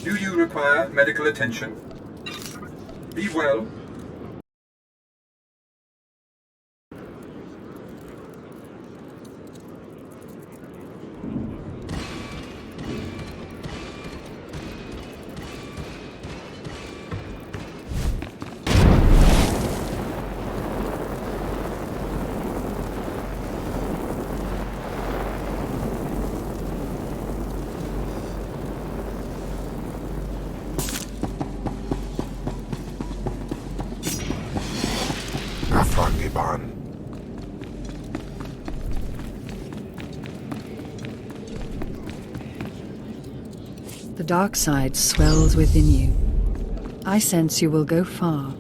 Do you require medical attention? Be well. The dark side swells within you. I sense you will go far.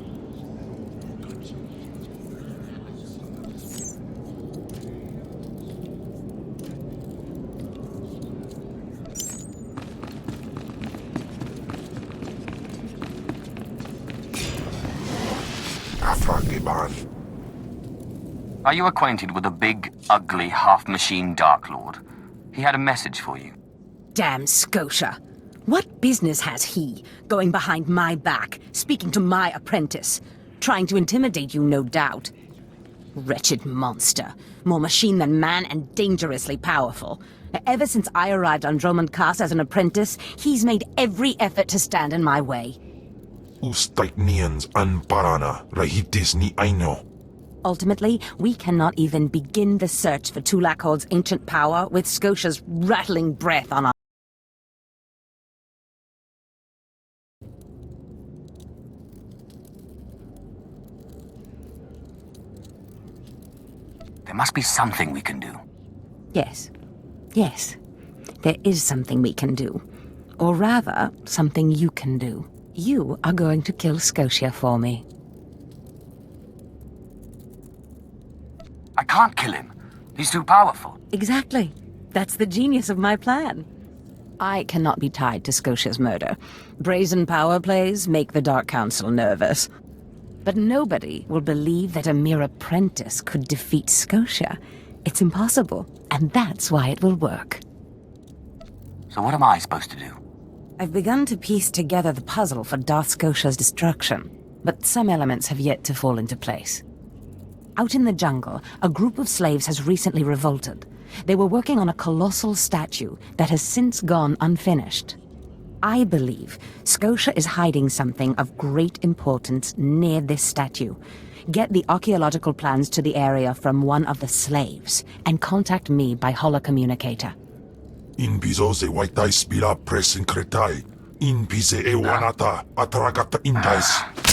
Are you acquainted with a big, ugly, half-machine Dark Lord? He had a message for you. Damn Scotia. What business has he going behind my back, speaking to my apprentice? Trying to intimidate you, no doubt. Wretched monster. More machine than man and dangerously powerful. Ever since I arrived on Drummond Cass as an apprentice, he's made every effort to stand in my way. Ustaiknians anparana rahitis ni aino. Ultimately, we cannot even begin the search for Tulakhod's ancient power with Scotia's rattling breath on our... There must be something we can do. Yes. Yes. There is something we can do. Or rather, something you can do. You are going to kill Scotia for me. I can't kill him. He's too powerful. Exactly. That's the genius of my plan. I cannot be tied to Scotia's murder. Brazen power plays make the Dark Council nervous. But nobody will believe that a mere apprentice could defeat Scotia. It's impossible, and that's why it will work. So what am I supposed to do? I've begun to piece together the puzzle for Darth Scotia's destruction, but some elements have yet to fall into place. Out in the jungle, a group of slaves has recently revolted. They were working on a colossal statue that has since gone unfinished. I believe Scotia is hiding something of great importance near this statue. Get the archaeological plans to the area from one of the slaves, and contact me by holocommunicator. In bizo ze waitai spila presinkretai. In bize e wanata atragata indais.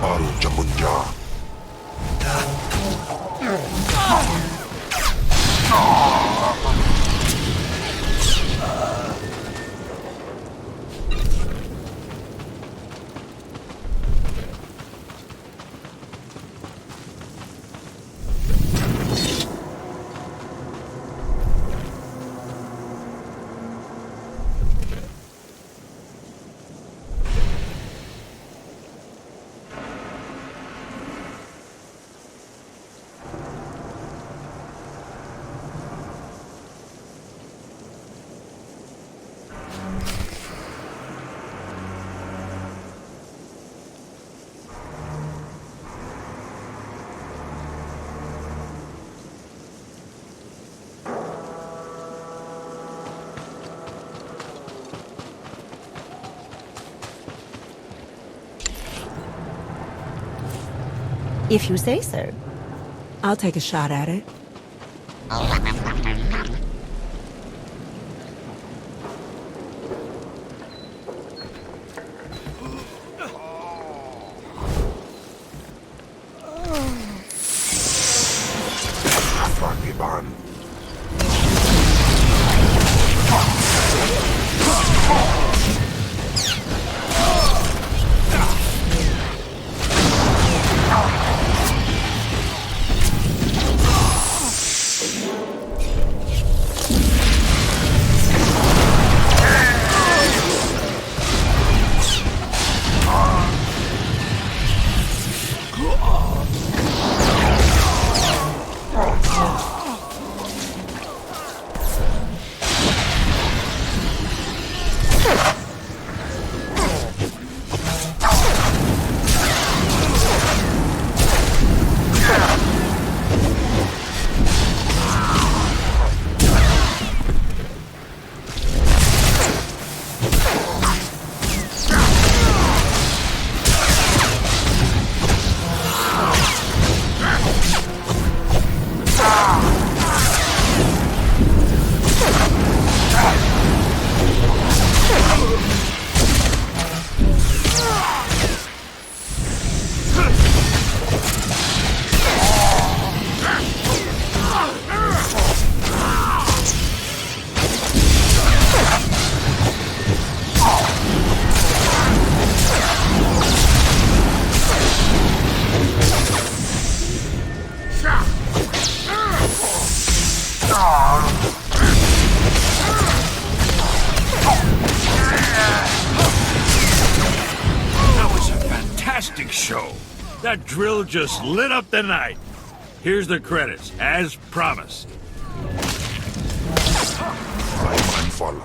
바로 전문자. If you say so. I'll take a shot at it. Fagiban. fantastic show. That drill just lit up the night. Here's the credits, as promised. My mindful.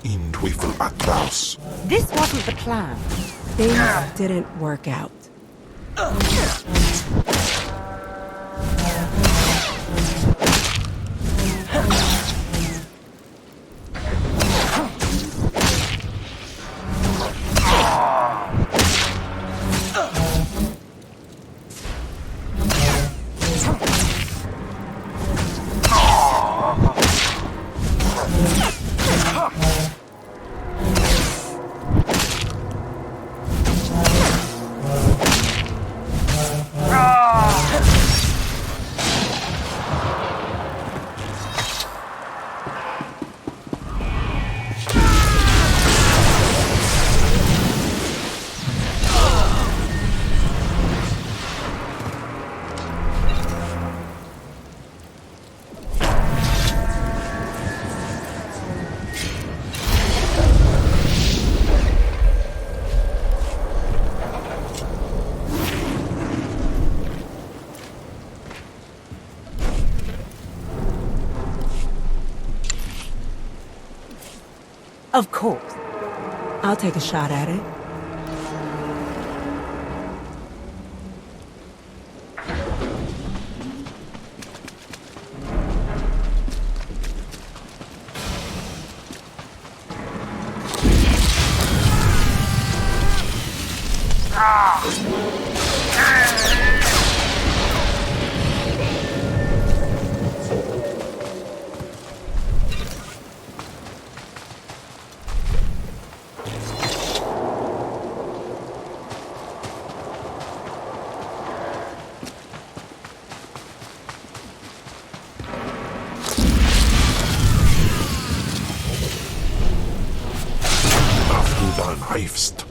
In Teufel Atlas. This wasn't the plan. Things didn't work out. Of course. I'll take a shot at it. Dan Heifst.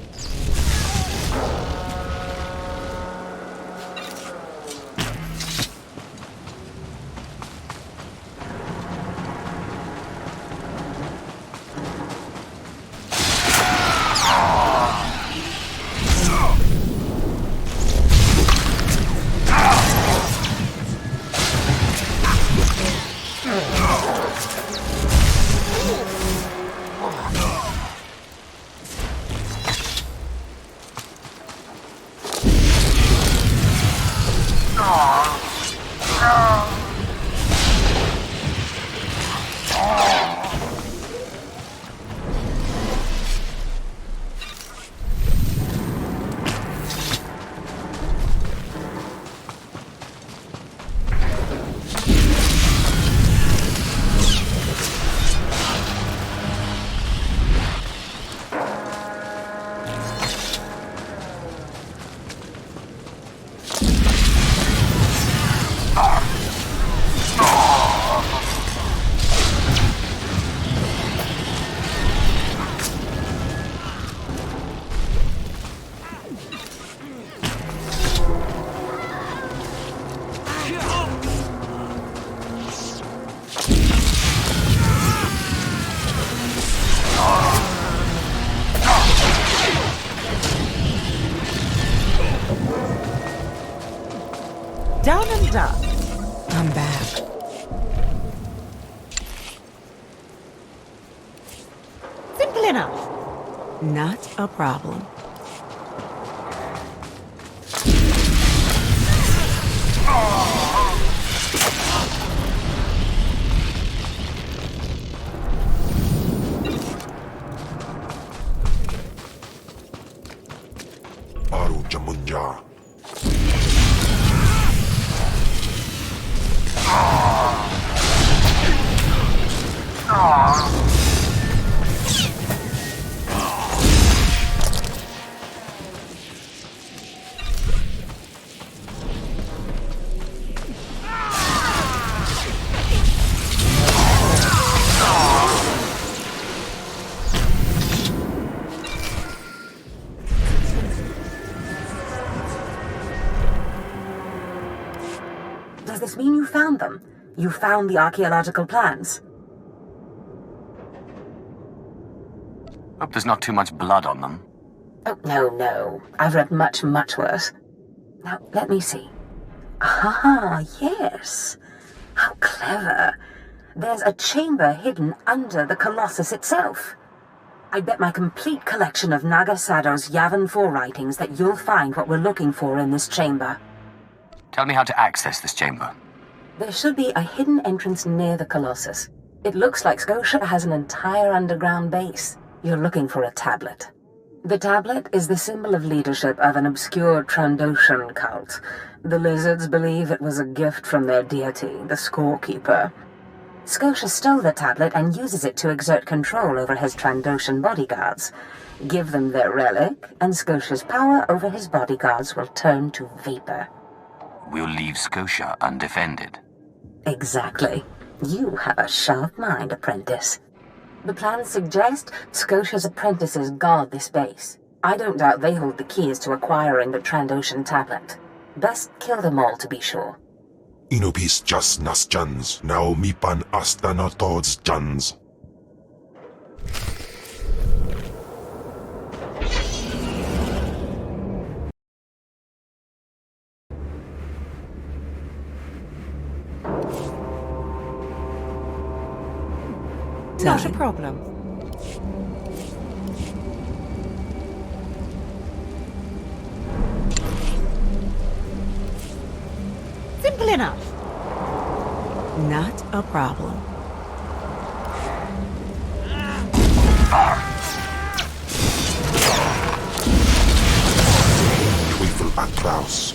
Done and done. I'm back. Simple enough. Not a problem. Aru Jamunja. must mean you found them. You found the archaeological plans. Hope there's not too much blood on them. Oh, no. I've read much, much worse. Now, let me see. Ah, yes. How clever. There's a chamber hidden under the Colossus itself. I bet my complete collection of Naga Sado's Yavin 4 writings that you'll find what we're looking for in this chamber. Tell me how to access this chamber. There should be a hidden entrance near the Colossus. It looks like Scotia has an entire underground base. You're looking for a tablet. The tablet is the symbol of leadership of an obscure Trandoshan cult. The lizards believe it was a gift from their deity, the Scorekeeper. Scotia stole the tablet and uses it to exert control over his Trandoshan bodyguards. Give them their relic, and Scotia's power over his bodyguards will turn to vapor. We'll leave Scotia undefended. Exactly. You have a sharp mind, apprentice. The plans suggest Scotia's apprentices guard this base. I don't doubt they hold the keys to acquiring the Trandoshan tablet. Best kill them all to be sure. Inubis jas nas jans, now mipan astana tods jans. Not a problem. Simple enough. Not a problem. Teufel Atraus.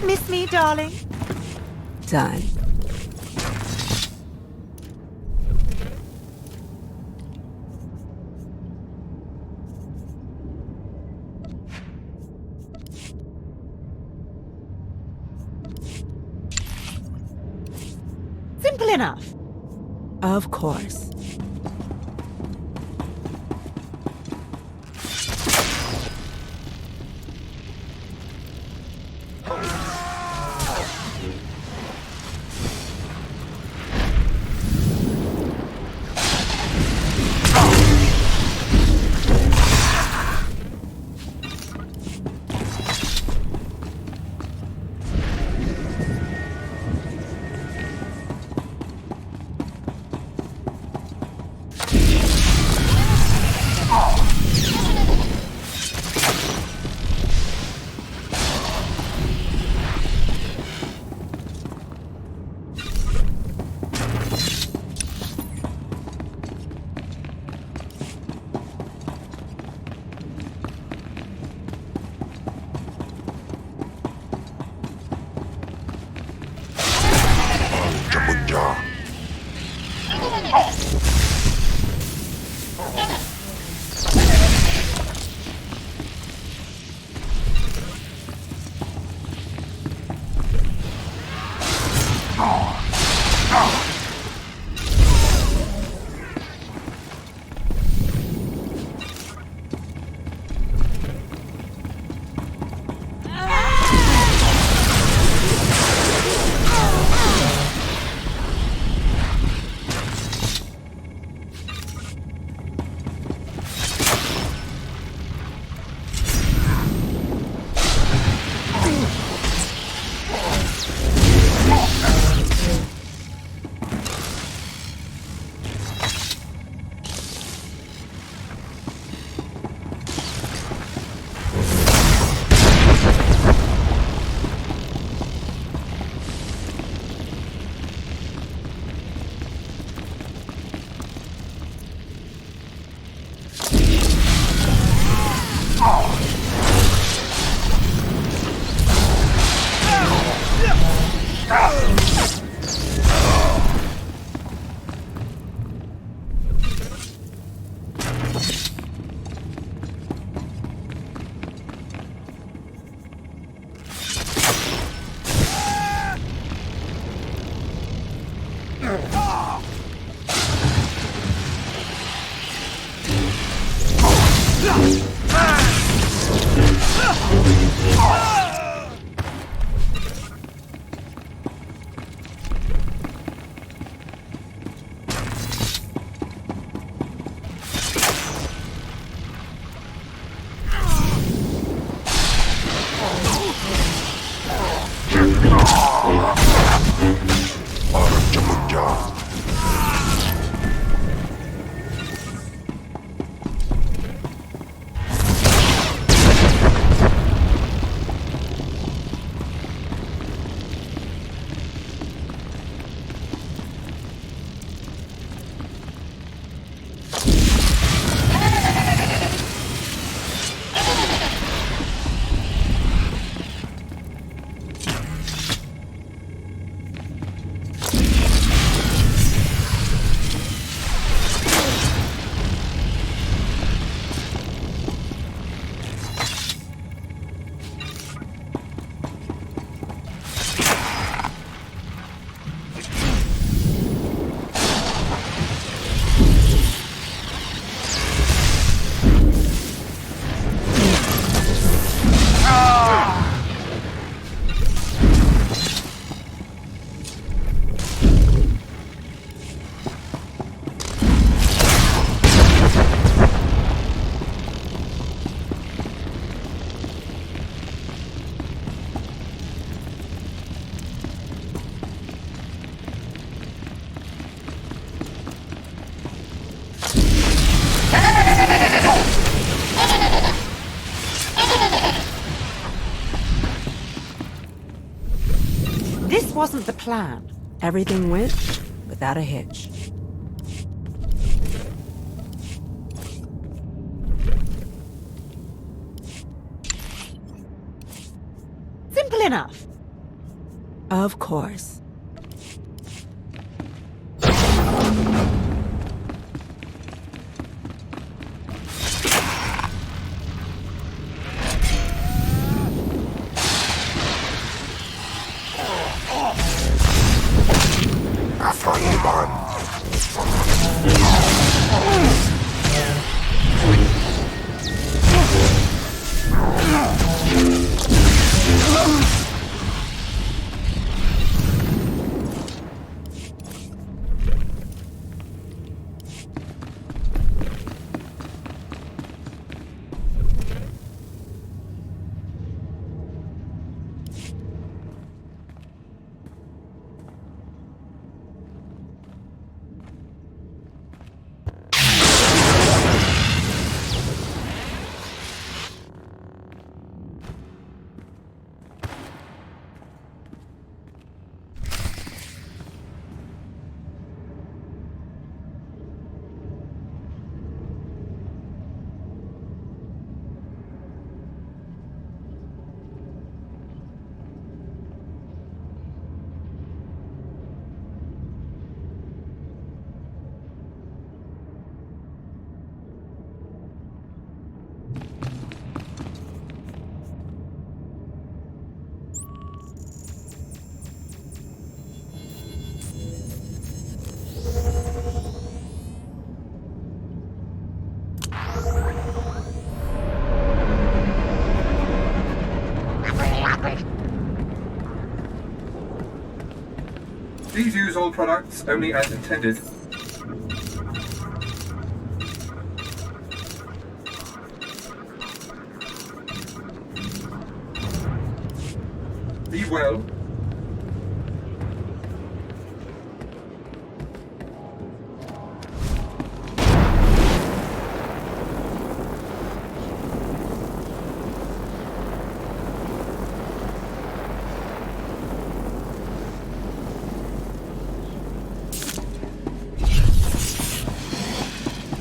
Miss me, darling? Done. Simple enough. Of course. This wasn't the plan. Everything went without a hitch. enough. Of course. Afragiban. Please use all products only as intended. Be well.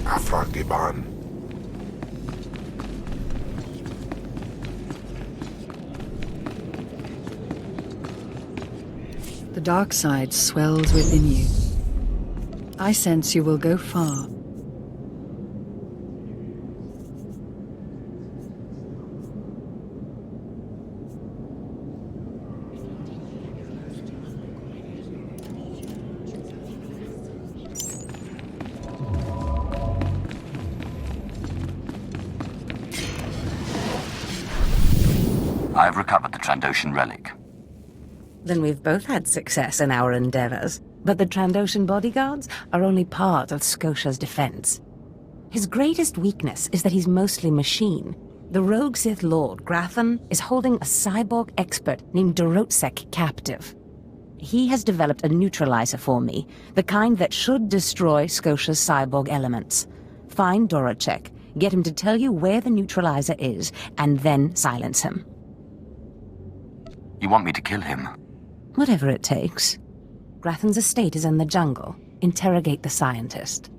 Afragiban. The dark side swells within you. I sense you will go far. I've recovered the Trandoshan relic. Then we've both had success in our endeavors. But the Trandoshan bodyguards are only part of Scotia's defense. His greatest weakness is that he's mostly machine. The rogue Sith Lord, Grathan, is holding a cyborg expert named Dorotsek captive. He has developed a neutralizer for me, the kind that should destroy Scotia's cyborg elements. Find Dorotsek, get him to tell you where the neutralizer is, and then silence him. You want me to kill him? Whatever it takes. Grathan's estate is in the jungle. Interrogate the scientist.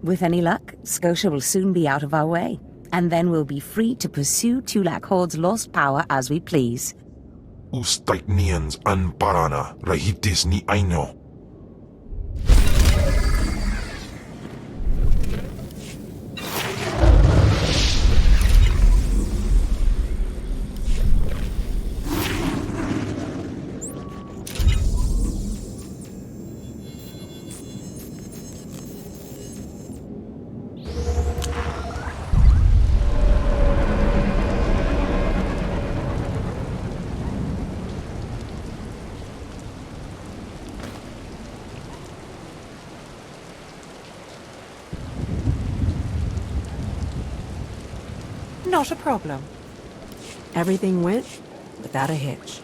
With any luck, Scotia will soon be out of our way, and then we'll be free to pursue Tulak Horde's lost power as we please. Ustaitnians an parana, rahitis ni aino. Not a problem. Everything went without a hitch.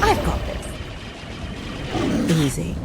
I've got this. Easy.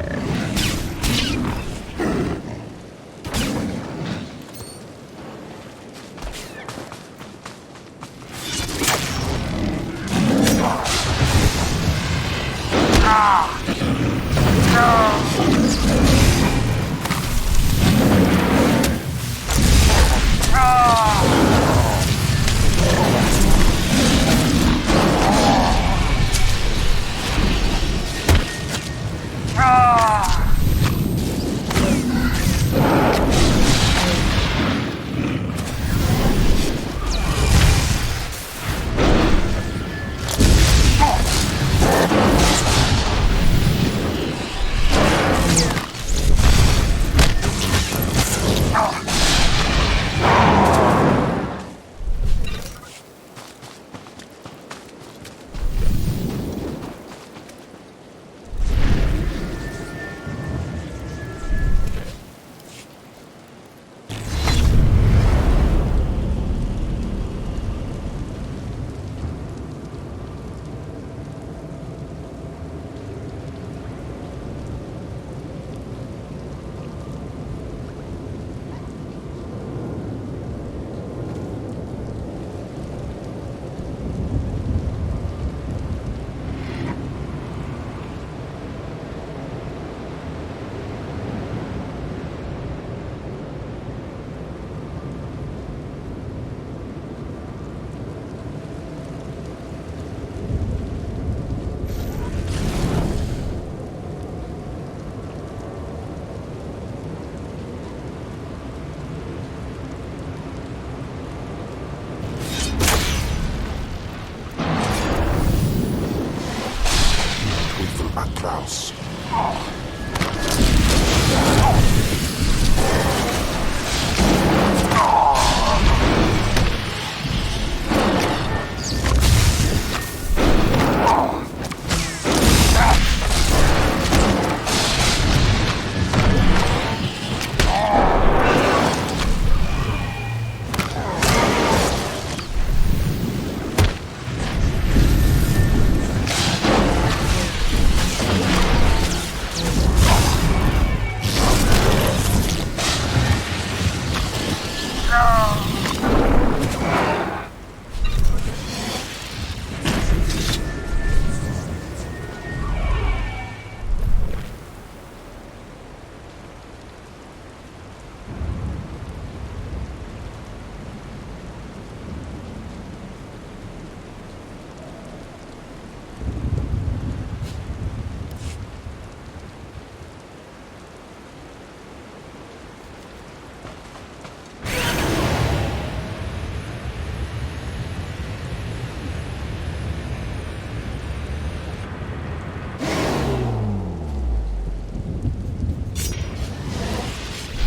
Atraus.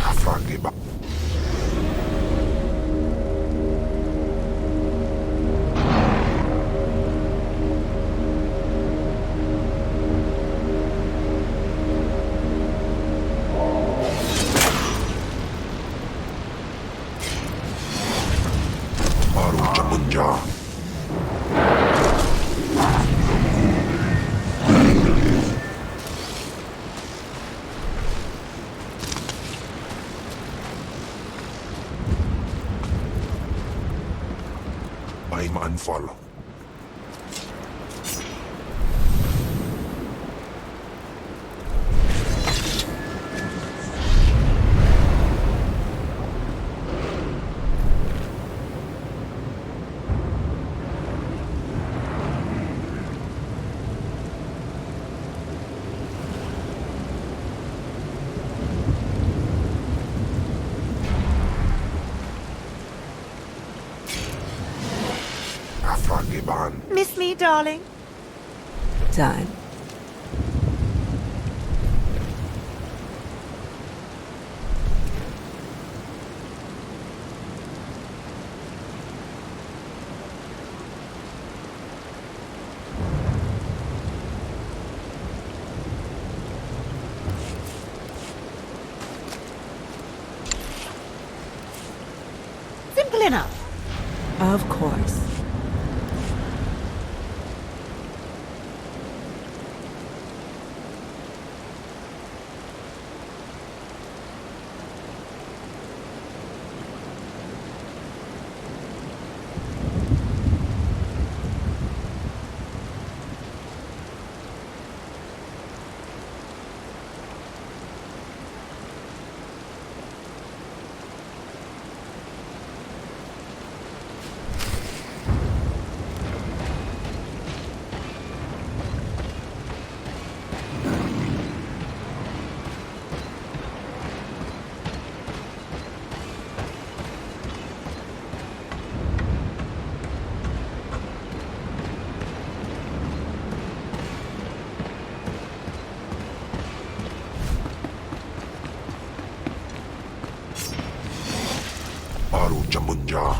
Afragiba. Baru Jamunja. I'm unfollow. Afragiban. Miss me, darling? Done. Simple enough. Of course. Baru Jamunja.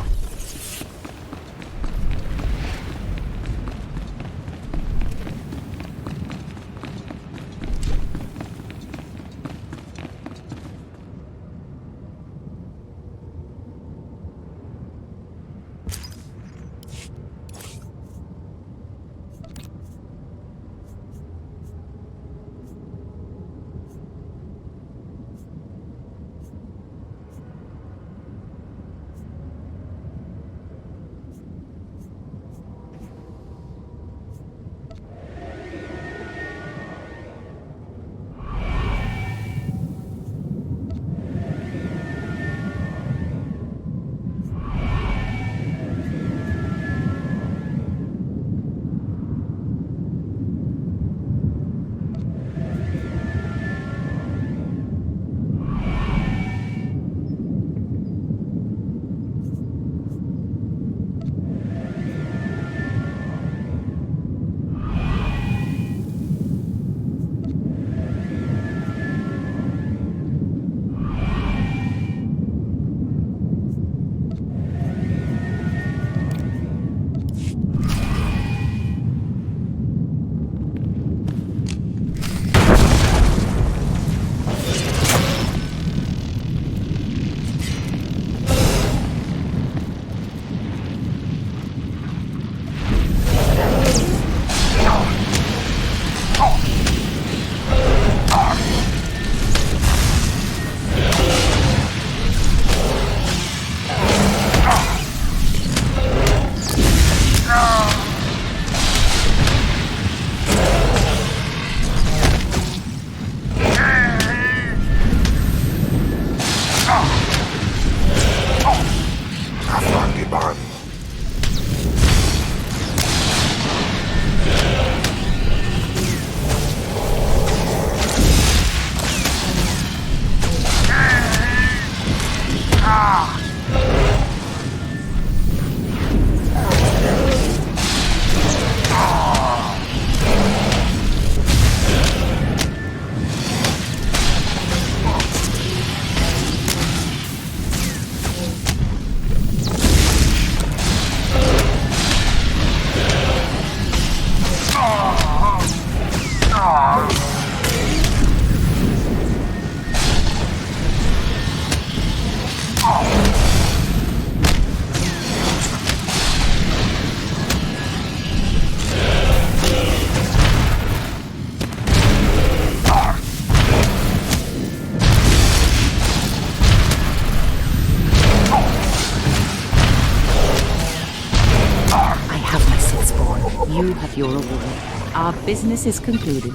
yourself your reward. Our business is concluded.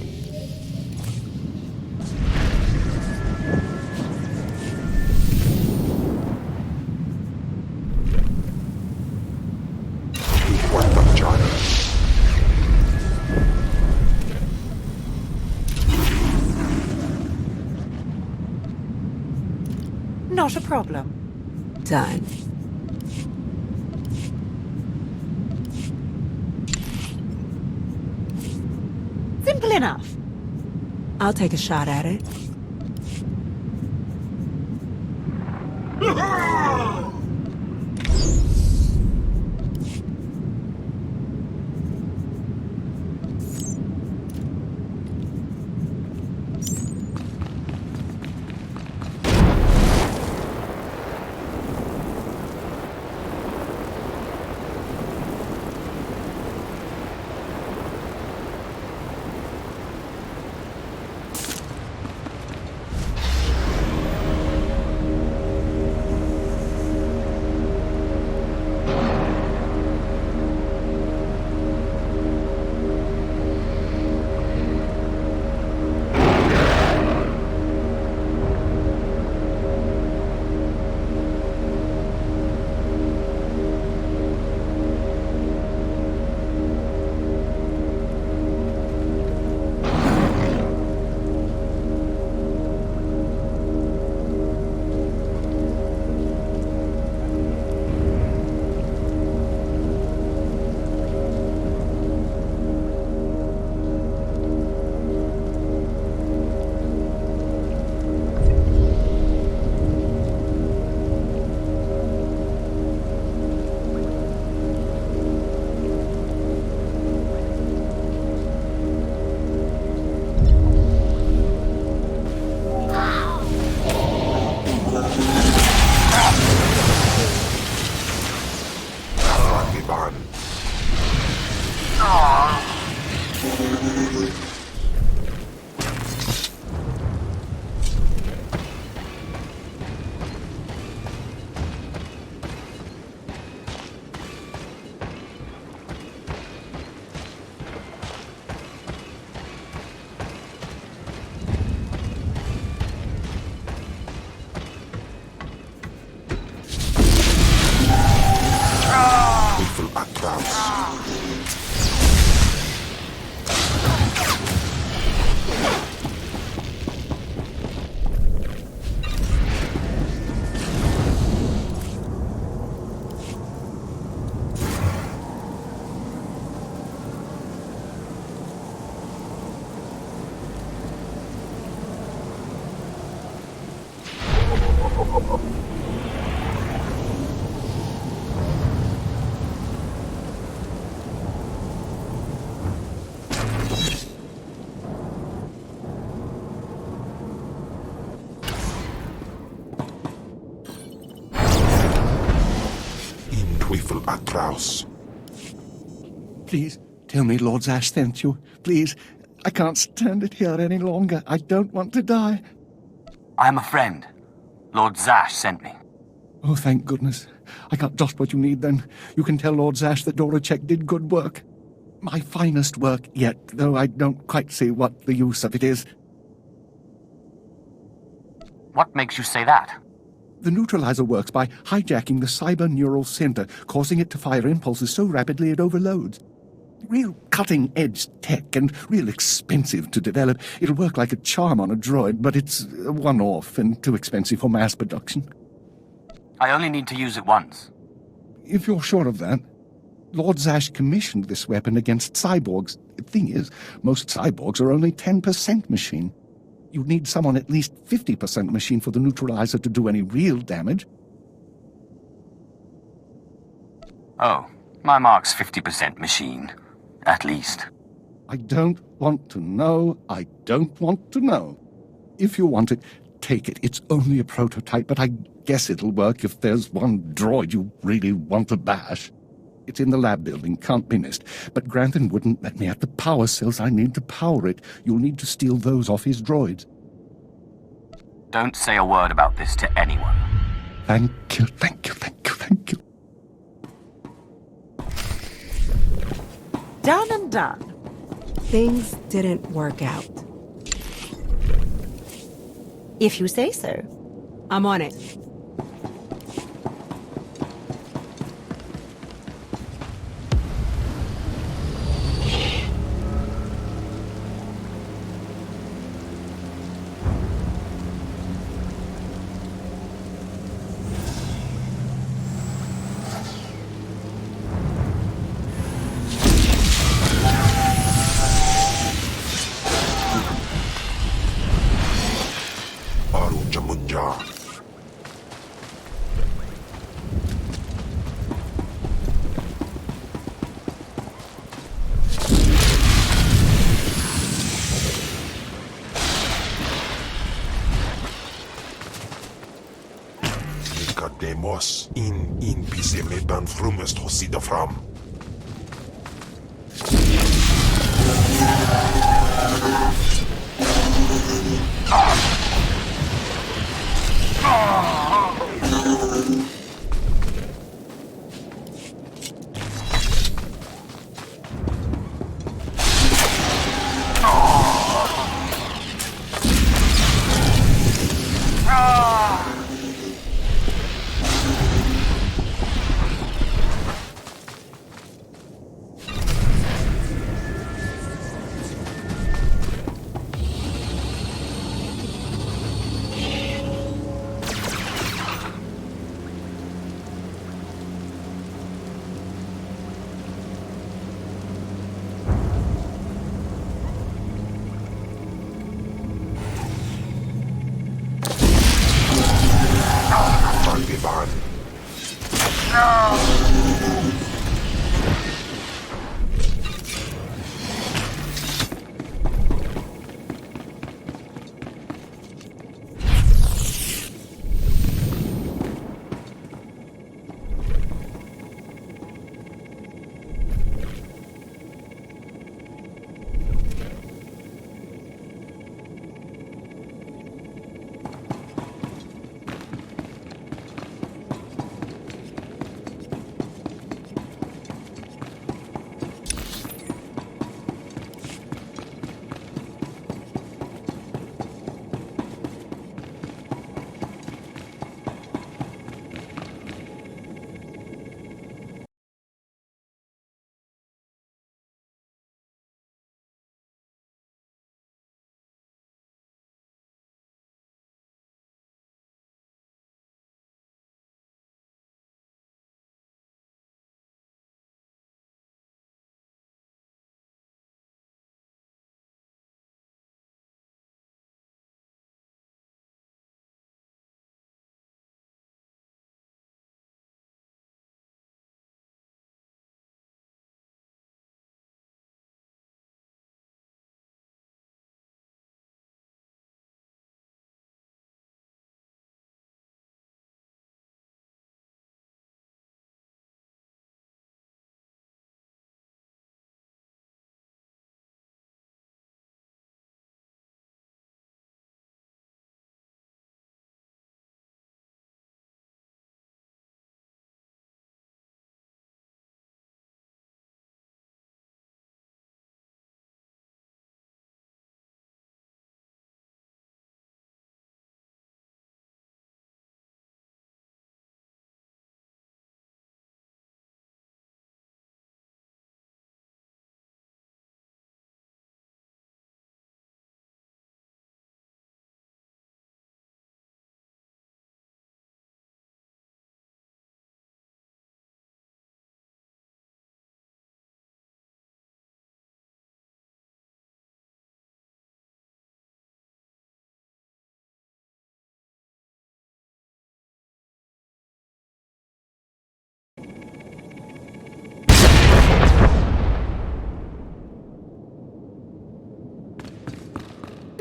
What the China? Not a problem. Done. Simple enough. I'll take a shot at it. Teufel atrous. Please, tell me Lord Zash sent you. Please, I can't stand it here any longer. I don't want to die. I'm a friend. Lord Zash sent me. Oh, thank goodness. I got just what you need, then. You can tell Lord Zash that Doracek did good work. My finest work yet, though I don't quite see what the use of it is. What makes you say that? The neutralizer works by hijacking the cyber neural center, causing it to fire impulses so rapidly it overloads. Real cutting-edge tech and real expensive to develop. It'll work like a charm on a droid, but it's a one-off and too expensive for mass production. I only need to use it once. If you're sure of that. Lord Zash commissioned this weapon against cyborgs. The thing is, most cyborgs are only 10% machine. You need someone at least 50% machine for the neutralizer to do any real damage. Oh, my mark's 50% machine. At least. I don't want to know. I don't want to know. If you want it, take it. It's only a prototype, but I guess it'll work if there's one droid you really want to bash. It's in the lab building, can't be missed. But Grantham wouldn't let me at the power cells I need to power it. You'll need to steal those off his droids. Don't say a word about this to anyone. Thank you, thank you, thank you, thank you. Done and done. Things didn't work out. If you say so. I'm on it. Baru Jamunja. Nicodemus in pisemetan frumest hosida fram. Talibán.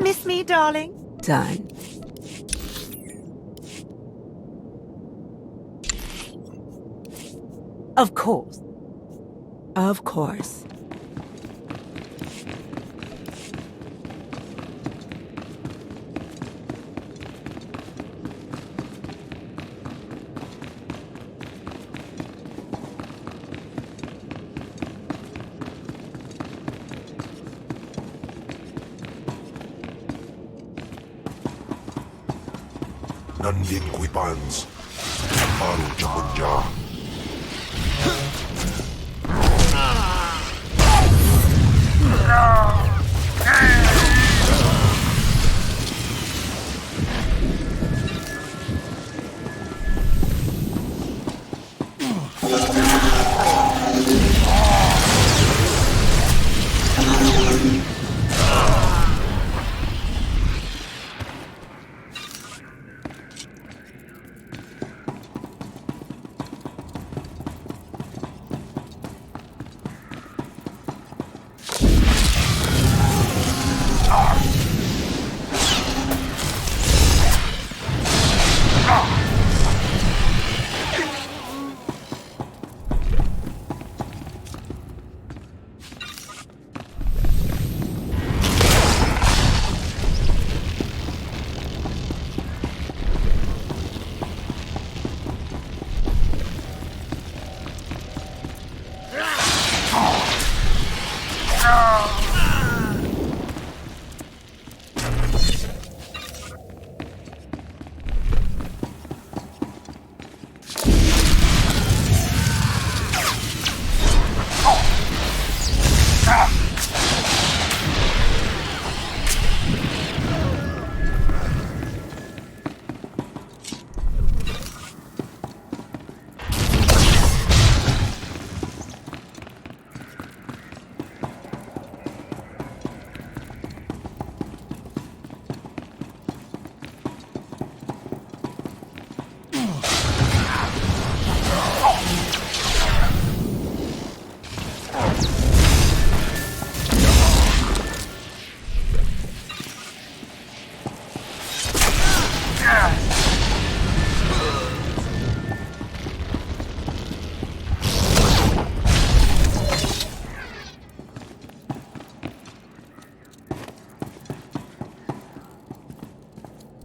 Miss me, darling? Done. Of course. Of course. Nandin Quipans. Aru Chapunja.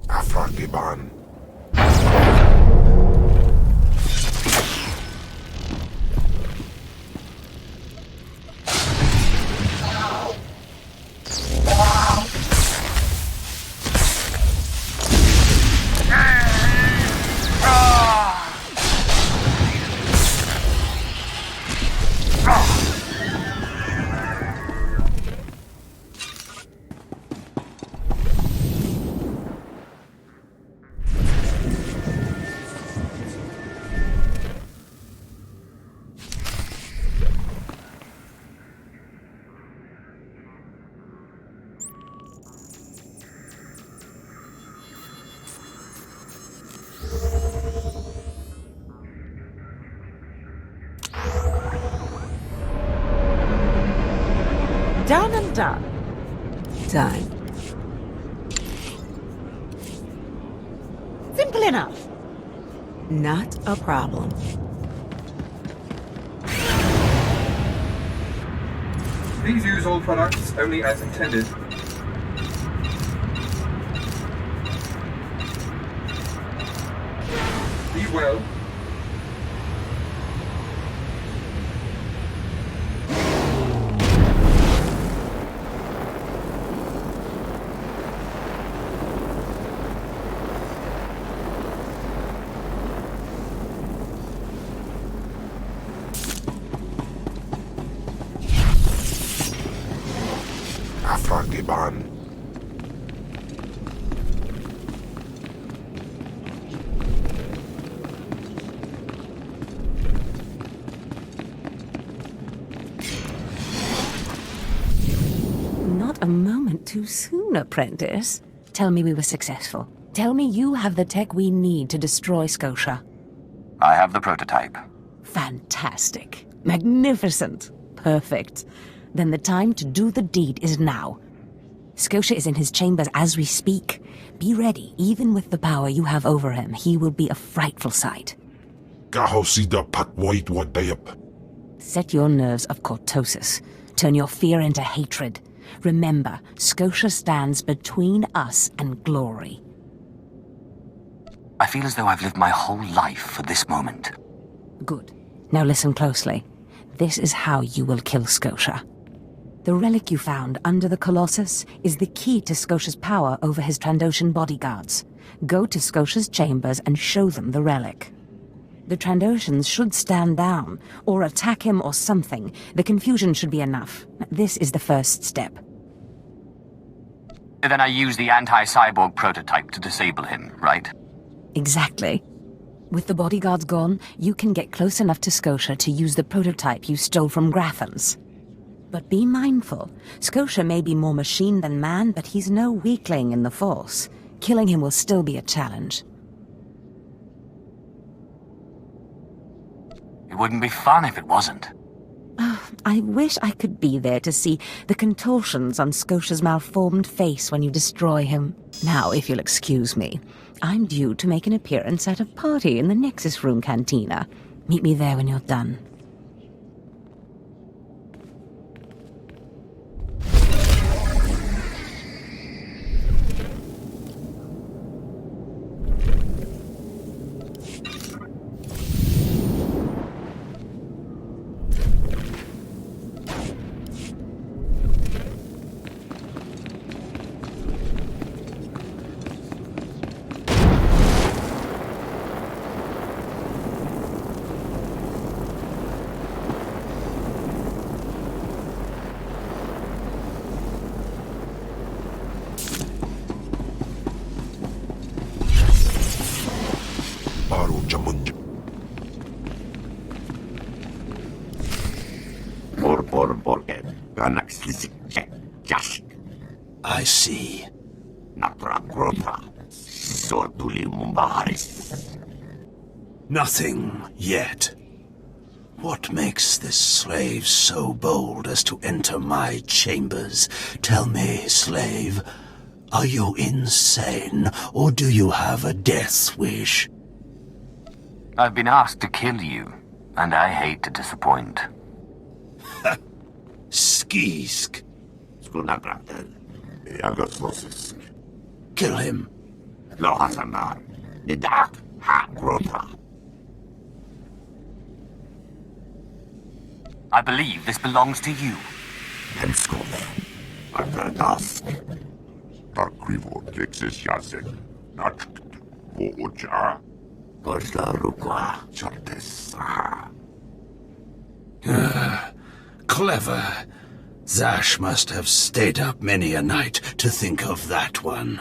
Afragiban. Done and done. Done. Simple enough. Not a problem. Please use all products only as intended. Be well. Afragiban. Not a moment too soon, apprentice. Tell me we were successful. Tell me you have the tech we need to destroy Scotia. I have the prototype. Fantastic. Magnificent. Perfect. Then the time to do the deed is now. Scotia is in his chambers as we speak. Be ready. Even with the power you have over him, he will be a frightful sight. Kahosida patwait wadayap. Set your nerves of cortosis. Turn your fear into hatred. Remember, Scotia stands between us and glory. I feel as though I've lived my whole life for this moment. Good. Now listen closely. This is how you will kill Scotia. The relic you found under the Colossus is the key to Scotia's power over his Trandoshan bodyguards. Go to Scotia's chambers and show them the relic. The Trandoshans should stand down, or attack him or something. The confusion should be enough. This is the first step. Then I use the anti-cyborg prototype to disable him, right? Exactly. With the bodyguards gone, you can get close enough to Scotia to use the prototype you stole from Grathans. But be mindful. Scotia may be more machine than man, but he's no weakling in the Force. Killing him will still be a challenge. It wouldn't be fun if it wasn't. I wish I could be there to see the contortions on Scotia's malformed face when you destroy him. Now, if you'll excuse me, I'm due to make an appearance at a party in the Nexus Room Cantina. Meet me there when you're done. I see. Nothing yet. What makes this slave so bold as to enter my chambers? Tell me, slave, are you insane, or do you have a death wish? I've been asked to kill you, and I hate to disappoint. Skisk. Kill him. I believe this belongs to you. Clever. Zash must have stayed up many a night to think of that one.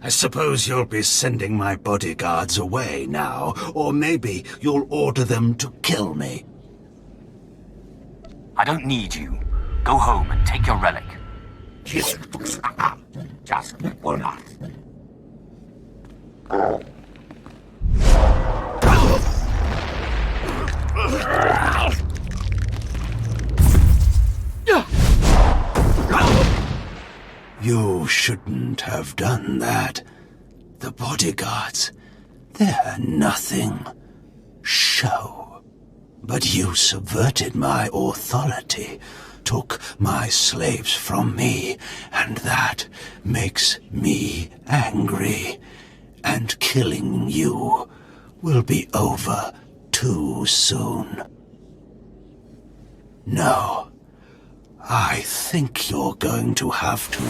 I suppose you'll be sending my bodyguards away now, or maybe you'll order them to kill me. I don't need you. Go home and take your relic. You shouldn't have done that. The bodyguards, they're nothing. Show. But you subverted my authority, took my slaves from me, and that makes me angry. And killing you will be over too soon. No. I think you're going to have to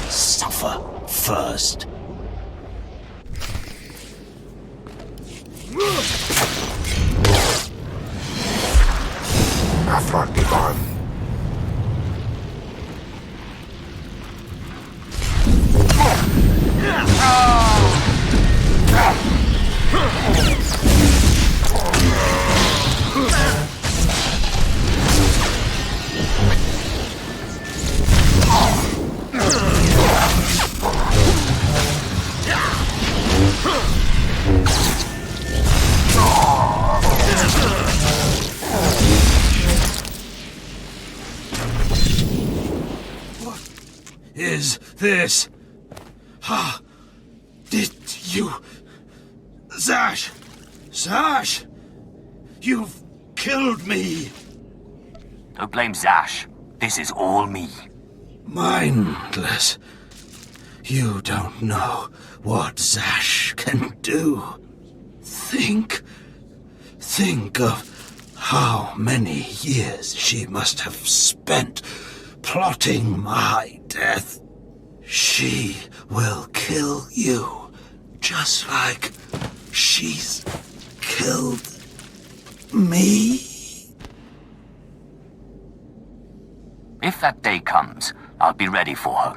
suffer first. Is this? Did you... Zash! Zash! You've killed me! Don't blame Zash. This is all me. Mindless. You don't know what Zash can do. Think of how many years she must have spent plotting my death. She will kill you Just like she's killed me? If that day comes, I'll be ready for her.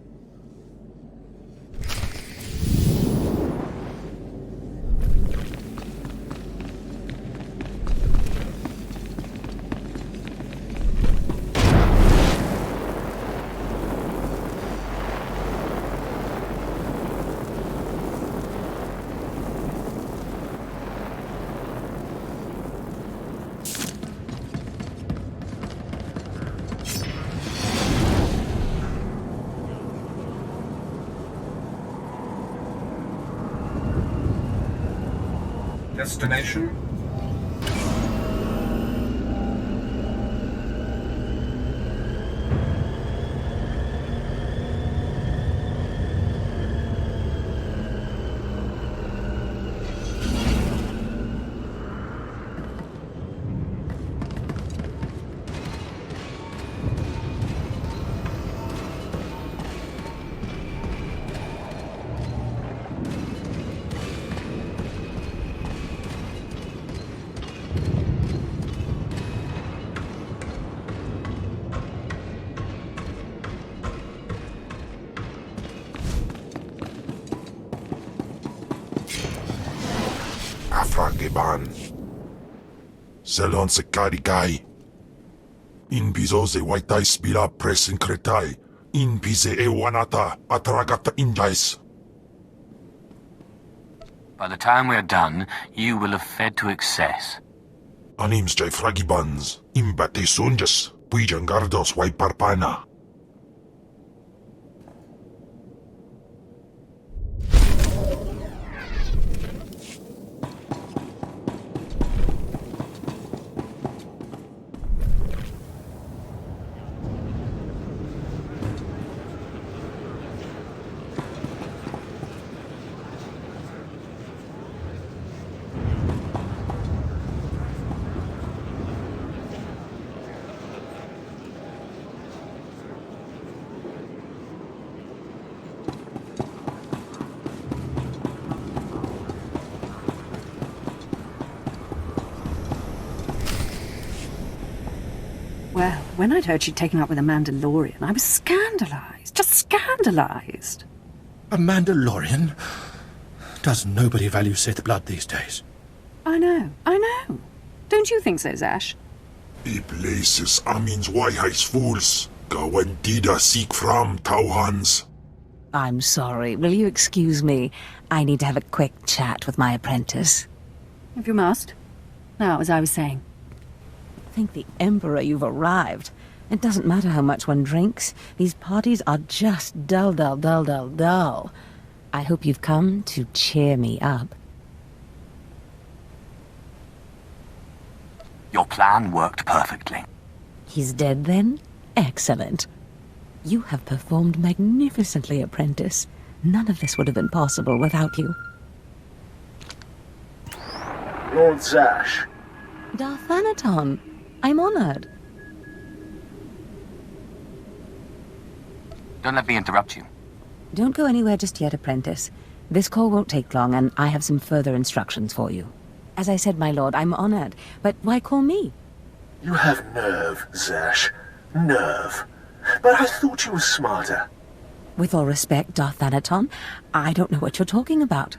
Destination? Afrageban. Selon se carikai. In bizo se waitai spila presin kretai. In bize e wanata atragata injais. By the time we're done, you will have fed to excess. Anims jai fragibans. Imbate sunjas. Puijangardos wai parpana. Well, when I'd heard she'd taken up with a Mandalorian, I was scandalized. Just scandalized. A Mandalorian? Does nobody value Sith blood these days? I know. Don't you think so, Zash? I places amins waihais fools. Gawantida seek from Tauhans. I'm sorry. Will you excuse me? I need to have a quick chat with my apprentice. If you must. Now, as I was saying. Thank the Emperor you've arrived. It doesn't matter how much one drinks. These parties are just dull, dull, dull, dull, dull. I hope you've come to cheer me up. Your plan worked perfectly. He's dead then? Excellent. You have performed magnificently, apprentice. None of this would have been possible without you. Lord Zash. Darth Thanaton, I'm honored. Don't let me interrupt you. Don't go anywhere just yet, apprentice. This call won't take long, and I have some further instructions for you. As I said, my lord, I'm honored, but why call me? You have nerve, Zash. Nerve. But I thought you were smarter. With all respect, Darth Thanaton, I don't know what you're talking about.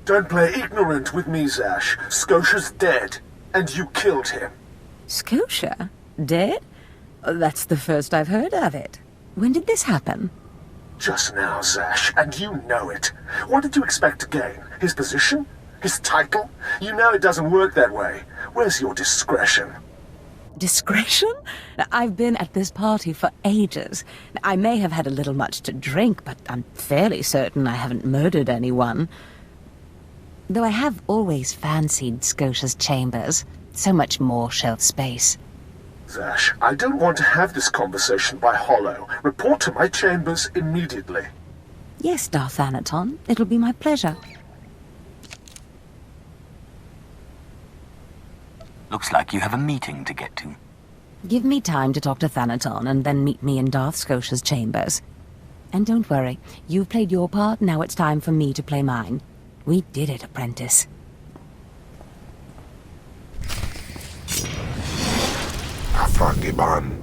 Don't play ignorant with me, Zash. Scotia's dead, and you killed him. Scotia? Dead? That's the first I've heard of it. When did this happen? Just now, Zash, and you know it. What did you expect to gain? His position? His title? You know it doesn't work that way. Where's your discretion? Discretion? I've been at this party for ages. I may have had a little much to drink, but I'm fairly certain I haven't murdered anyone. Though I have always fancied Scotia's chambers. So much more shelf space. Zash, I don't want to have this conversation by hollow. Report to my chambers immediately. Yes, Darth Thanaton. It'll be my pleasure. Looks like you have a meeting to get to. Give me time to talk to Thanaton, and then meet me in Darth Scotia's chambers. And don't worry, you've played your part, now it's time for me to play mine. We did it, apprentice. Afragiban.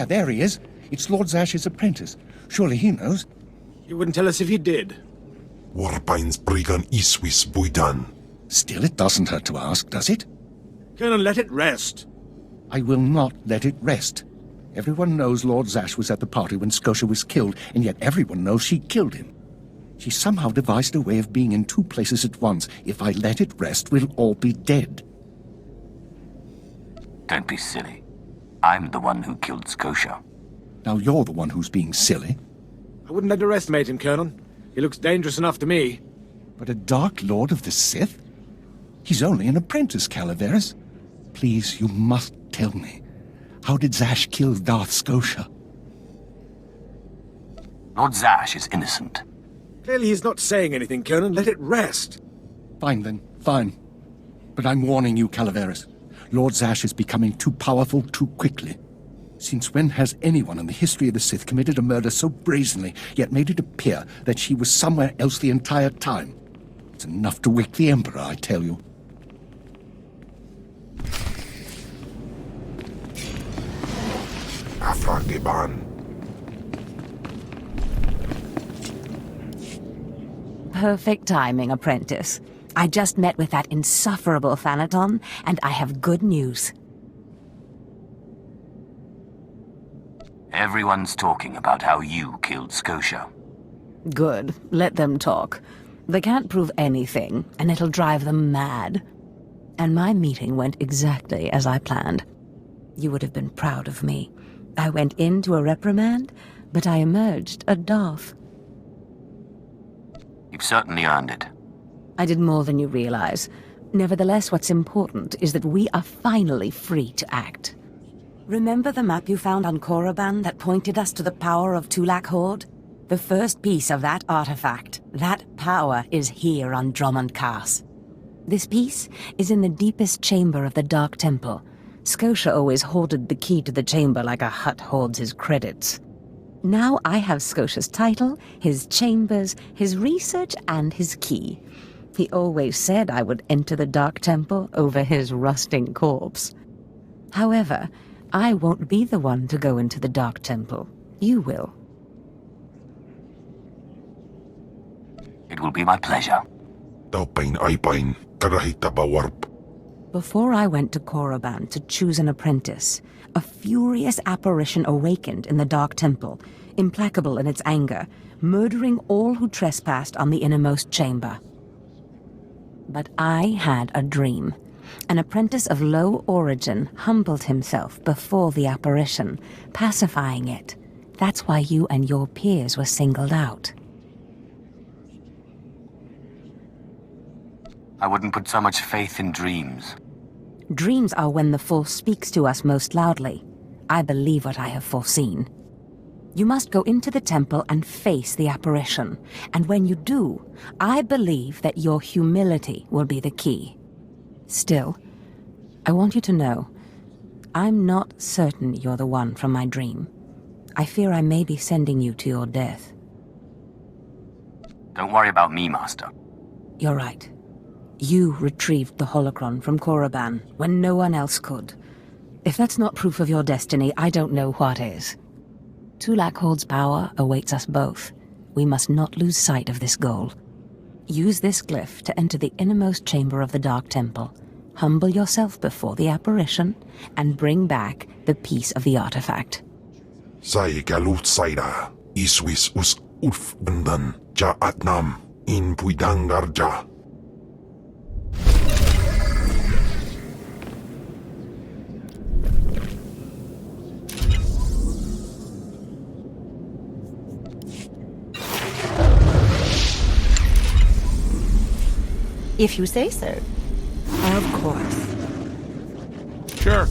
There he is. It's Lord Zash's apprentice. Surely he knows. You wouldn't tell us if you did. Warpain's Brigan Iswis Buidan. Still, it doesn't hurt to ask, does it? Colonel, let it rest. I will not let it rest. Everyone knows Lord Zash was at the party when Scotia was killed, and yet everyone knows she killed him. She somehow devised a way of being in two places at once. If I let it rest, we'll all be dead. Don't be silly. I'm the one who killed Scotia. Now you're the one who's being silly. I wouldn't underestimate him, Colonel. He looks dangerous enough to me. But a Dark Lord of the Sith? He's only an apprentice, Calaveras. Please, you must tell me. How did Zash kill Darth Scotia? Lord Zash is innocent. Clearly he's not saying anything, Colonel. Let it rest. Fine then, fine. But I'm warning you, Calaveras. Lord Zash is becoming too powerful too quickly. Since when has anyone in the history of the Sith committed a murder so brazenly, yet made it appear that she was somewhere else the entire time? It's enough to wake the Emperor, I tell you. Afragiban. Perfect timing, apprentice. I just met with that insufferable Thanaton, and I have good news. Everyone's talking about how you killed Scotia. Good. Let them talk. They can't prove anything, and it'll drive them mad. And my meeting went exactly as I planned. You would have been proud of me. I went into a reprimand, but I emerged a Darth. You've certainly earned it. I did more than you realize. Nevertheless, what's important is that we are finally free to act. Remember the map you found on Korriban that pointed us to the power of Tulak Horde? The first piece of that artifact, that power, is here on Drummond Cass. This piece is in the deepest chamber of the Dark Temple. Scotia always hoarded the key to the chamber like a Hutt hoards his credits. Now I have Scotia's title, his chambers, his research, and his key. He always said I would enter the Dark Temple over his rusting corpse. However, I won't be the one to go into the Dark Temple. You will. It will be my pleasure. Taupain aipain, karahita bawarp. Before I went to Korriban to choose an apprentice, a furious apparition awakened in the Dark Temple, implacable in its anger, murdering all who trespassed on the innermost chamber. But I had a dream. An apprentice of low origin humbled himself before the apparition, pacifying it. That's why you and your peers were singled out. I wouldn't put so much faith in dreams. Dreams are when the Force speaks to us most loudly. I believe what I have foreseen. You must go into the temple and face the apparition. And when you do, I believe that your humility will be the key. Still, I want you to know, I'm not certain you're the one from my dream. I fear I may be sending you to your death. Don't worry about me, Master. You're right. You retrieved the holocron from Korriban when no one else could. If that's not proof of your destiny, I don't know what is. Tulak Horde's power awaits us both. We must not lose sight of this goal. Use this glyph to enter the innermost chamber of the Dark Temple. Humble yourself before the apparition, and bring back the piece of the artifact. Sai galut saira, iswis us ulf bendan, ja atnam, in puidangarja. If you say so. Of course. Sure.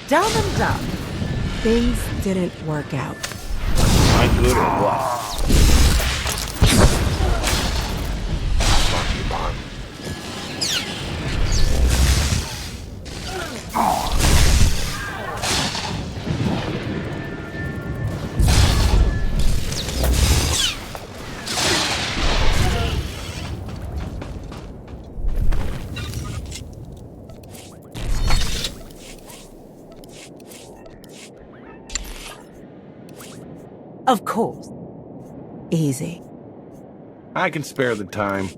Dumb and dumb. Things didn't work out. Am I good or what? Of course. Easy. I can spare the time.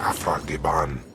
Afragiban.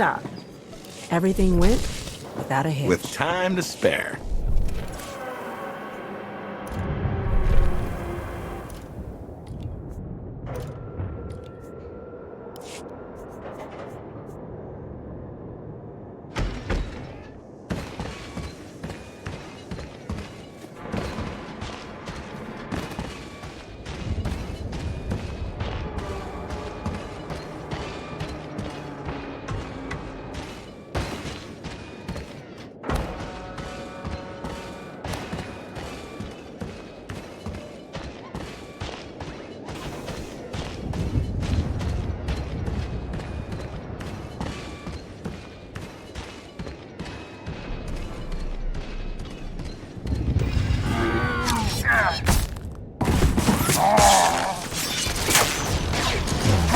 done. Everything went without a hitch. With time to spare.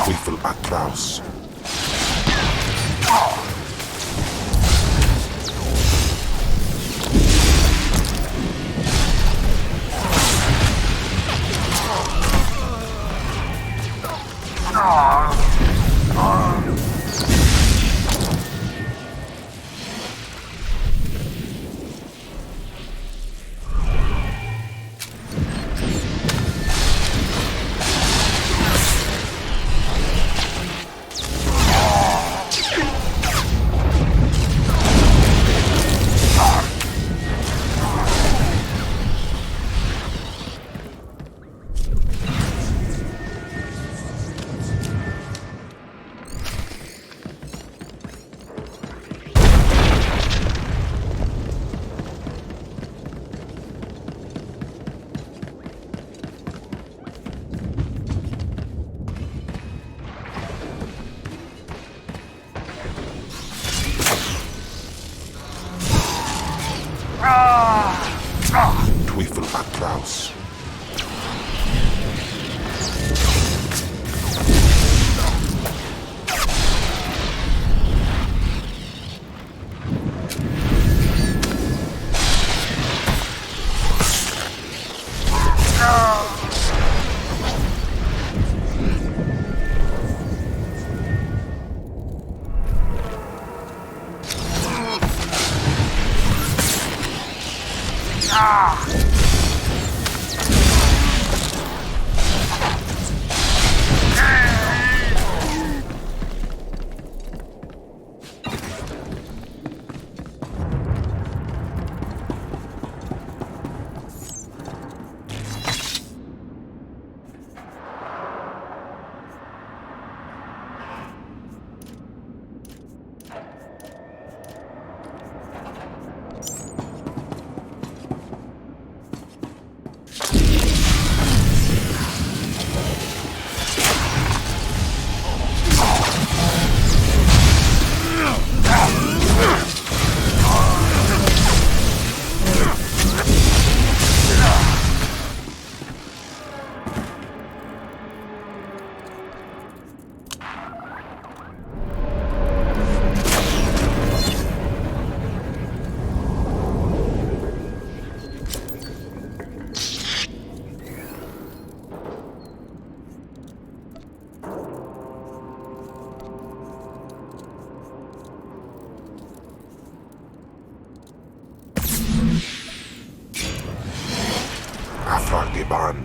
Teufel atraus. Teufel atraus. Afrageban.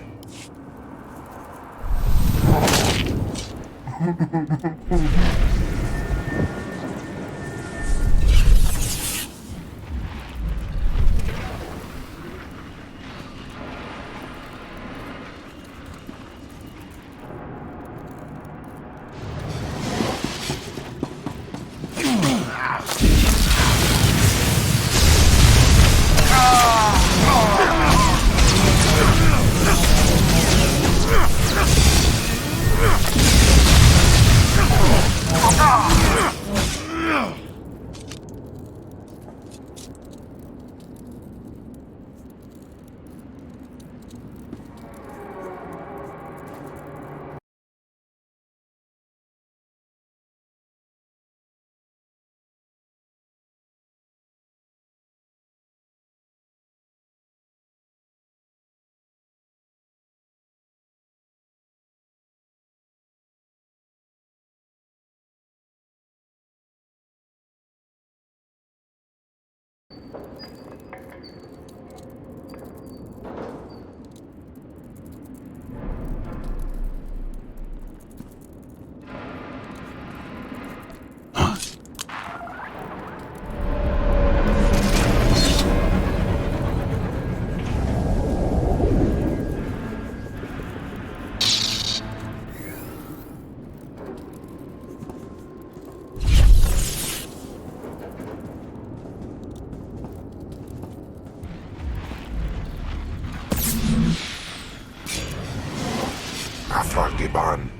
Afagiban.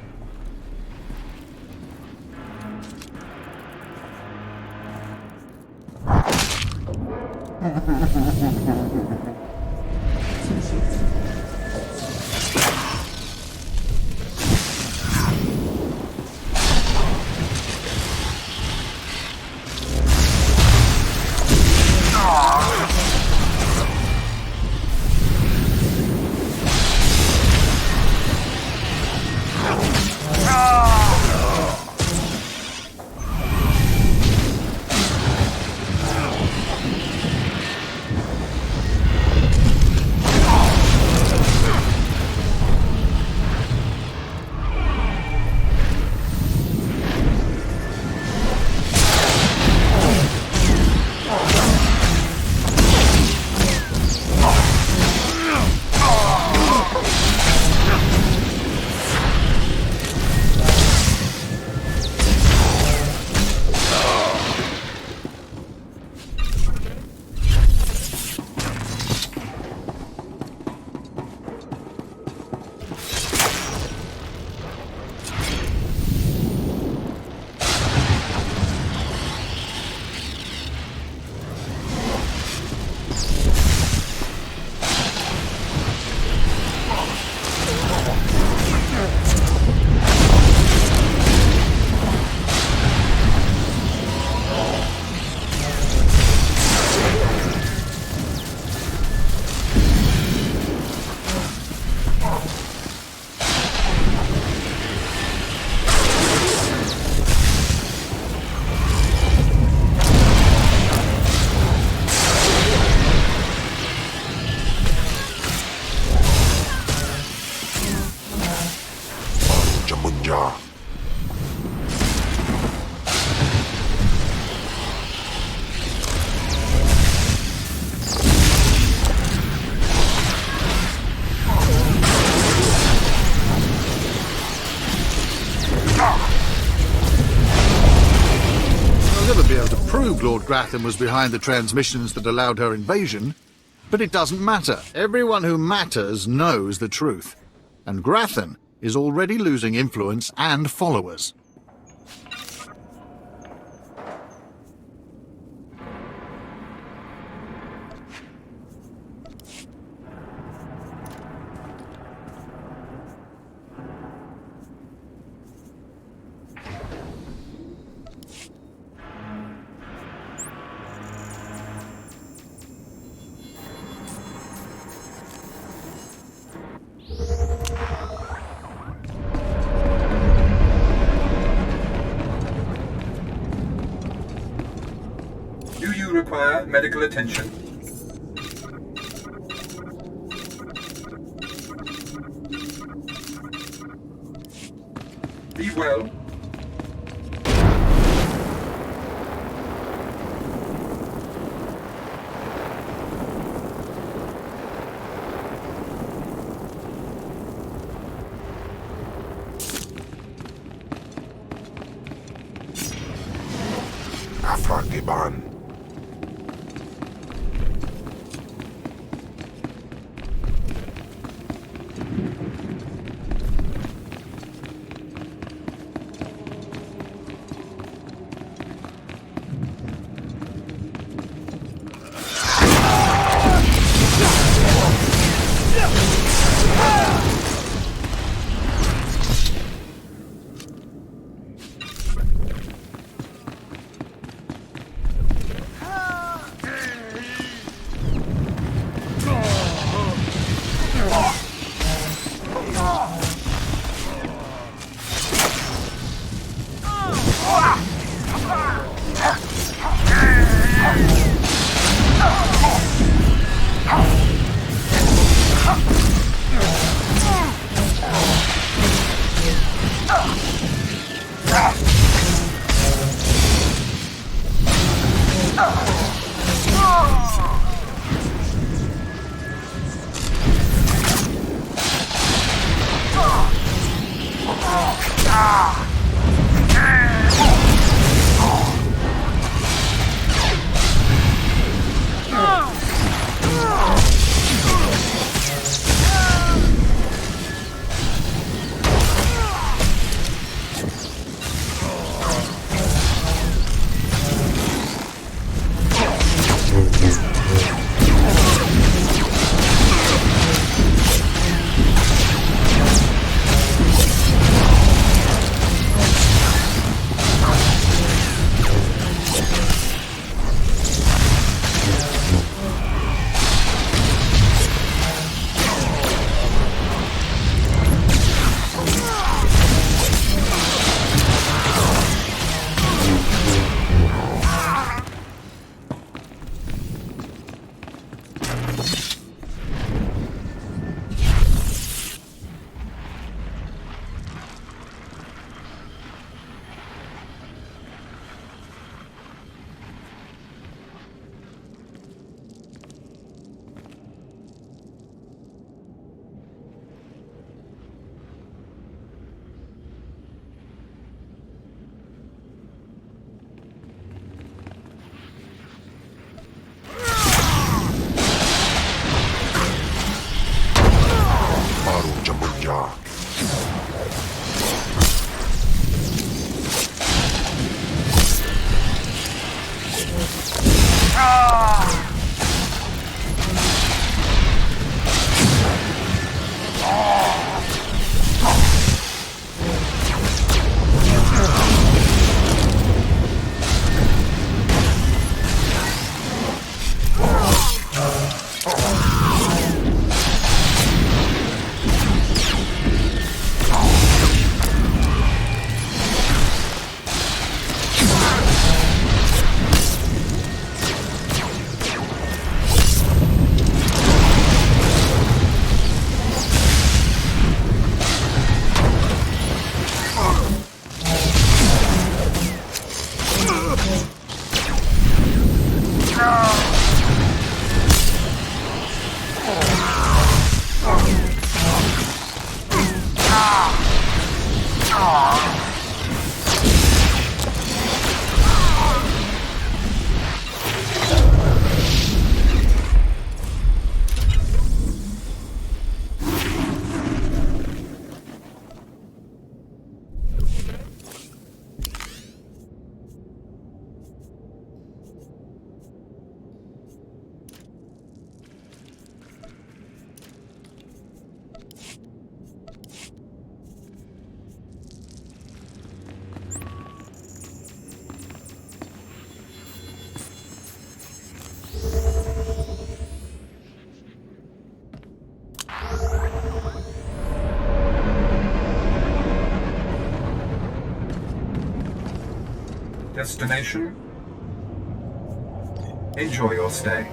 Jamunja. I'll never be able to prove Lord Grathan was behind the transmissions that allowed her invasion, but it doesn't matter. Everyone who matters knows the truth, and Grathan is already losing influence and followers. Do you require medical attention? Be well. Afagiban. Destination? Enjoy your stay.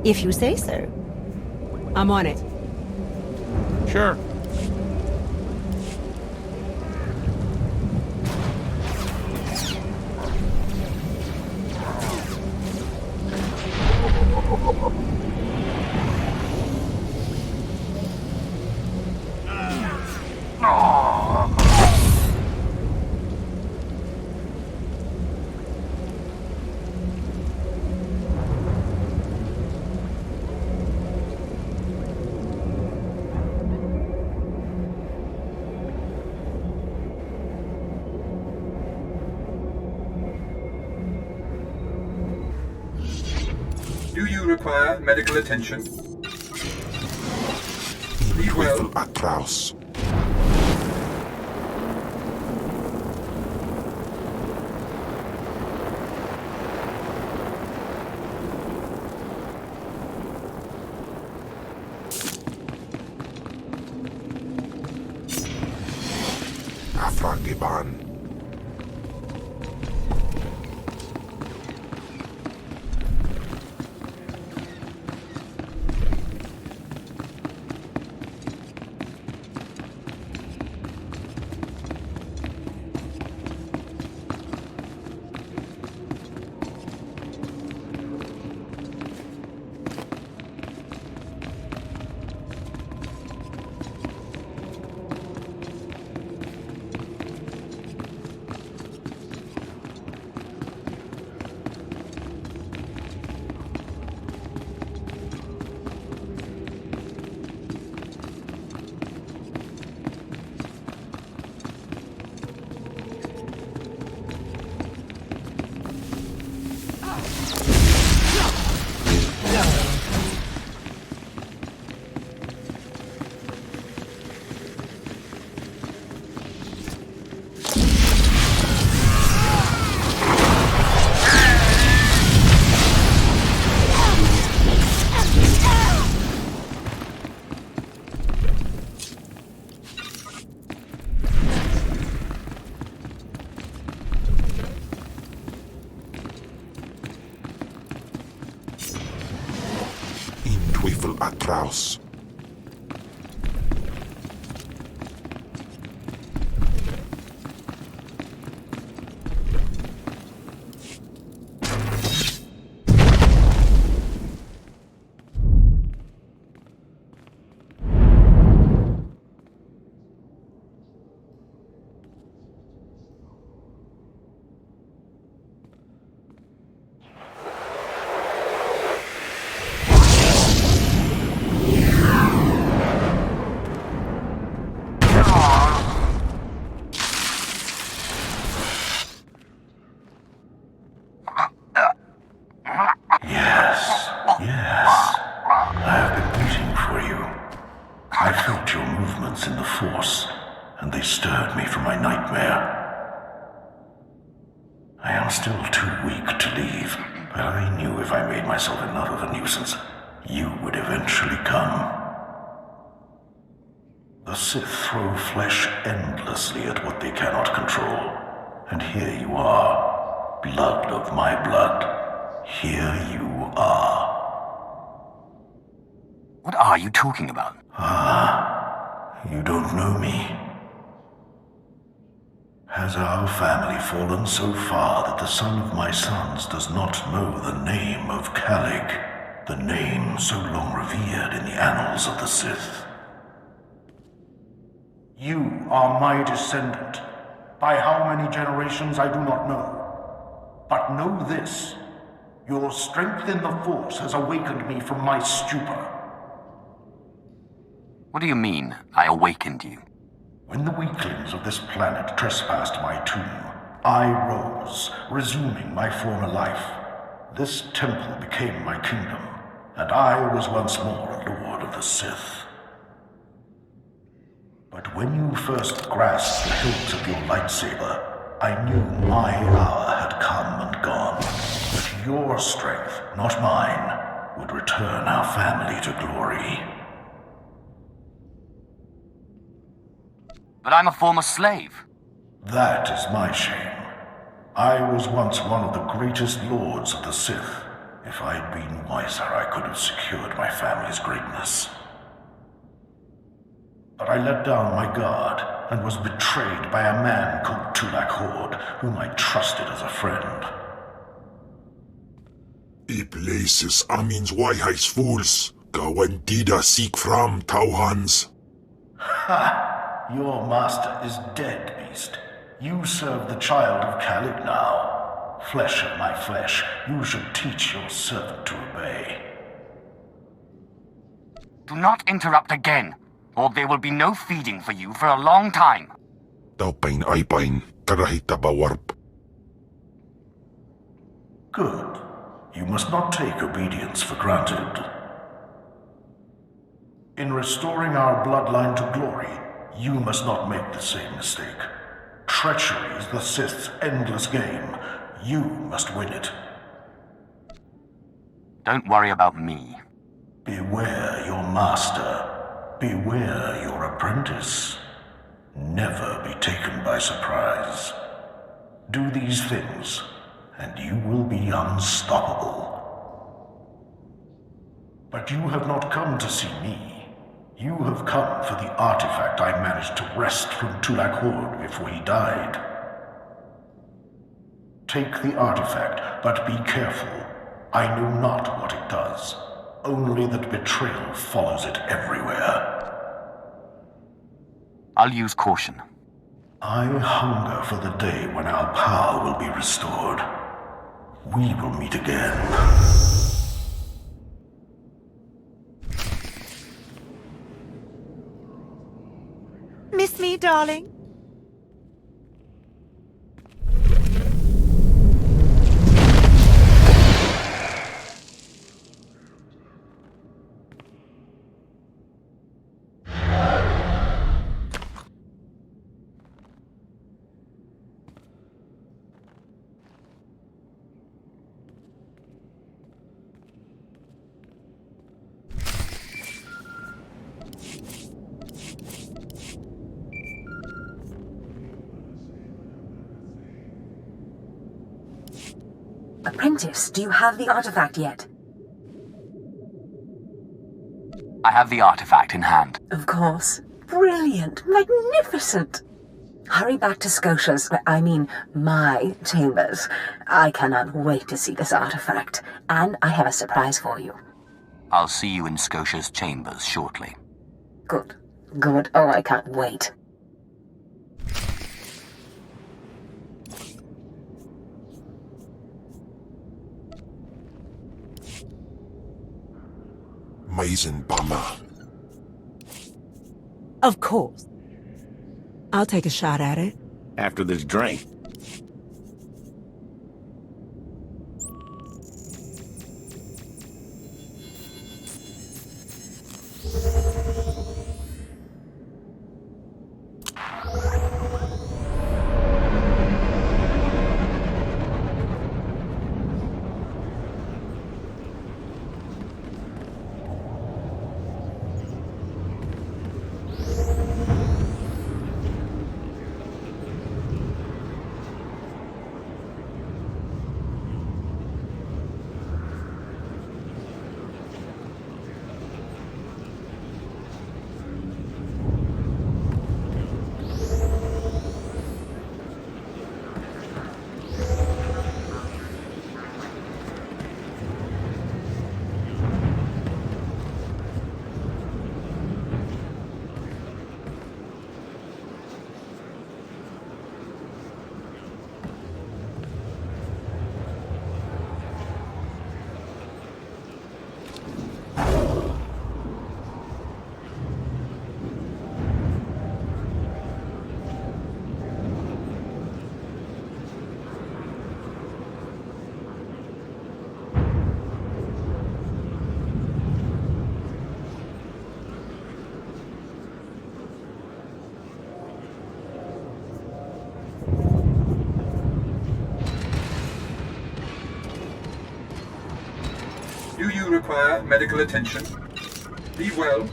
If you say so. I'm on it. Sure. Do you require medical attention? Be well. Atraus. Afrangiban. Atraus. In the Force, and they stirred me from my nightmare. I am still too weak to leave, but I knew if I made myself enough of a nuisance, you would eventually come. The Sith throw flesh endlessly at what they cannot control, and here you are, blood of my blood. Here you are. What are you talking about? You don't know me. Has our family fallen so far that the son of my sons does not know the name of Calig, the name so long revered in the annals of the Sith? You are my descendant. By how many generations I do not know. But know this, your strength in the Force has awakened me from my stupor. What do you mean, I awakened you? When the weaklings of this planet trespassed my tomb, I rose, resuming my former life. This temple became my kingdom, and I was once more a lord of the Sith. But when you first grasped the hilt of your lightsaber, I knew my hour had come and gone. That your strength, not mine, would return our family to glory. But I'm a former slave. That is my shame. I was once one of the greatest lords of the Sith, If I'd been wiser, I could have secured my family's greatness. But I let down my guard and was betrayed by a man called Tulak Horde, whom I trusted as a friend. I places Amin's Waiheis fools. Gawantida seek from Tauhans. Ha! Your master is dead, beast. You serve the child of Khalid now. Flesh of my flesh, you should teach your servant to obey. Do not interrupt again, or there will be no feeding for you for a long time. Taupain aipain, karahita bawarp. Good. You must not take obedience for granted. In restoring our bloodline to glory, you must not make the same mistake. Treachery is the Sith's endless game. You must win it. Don't worry about me. Beware your master. Beware your apprentice. Never be taken by surprise. Do these things, and you will be unstoppable. But you have not come to see me. You have come for the artifact I managed to wrest from Tulak Horde before he died. Take the artifact, but be careful. I know not what it does. Only that betrayal follows it everywhere. I'll use caution. I hunger for the day when our power will be restored. We will meet again. Miss me, darling? Apprentice, do you have the artifact yet? I have the artifact in hand. Of course. Brilliant. Magnificent. Hurry back to Scotia's, my chambers. I cannot wait to see this artifact. And I have a surprise for you. I'll see you in Scotia's chambers shortly. Good. Good. Oh, I can't wait. Maizen Bama. Of course. I'll take a shot at it. After this drink. Do you require medical attention? Be well.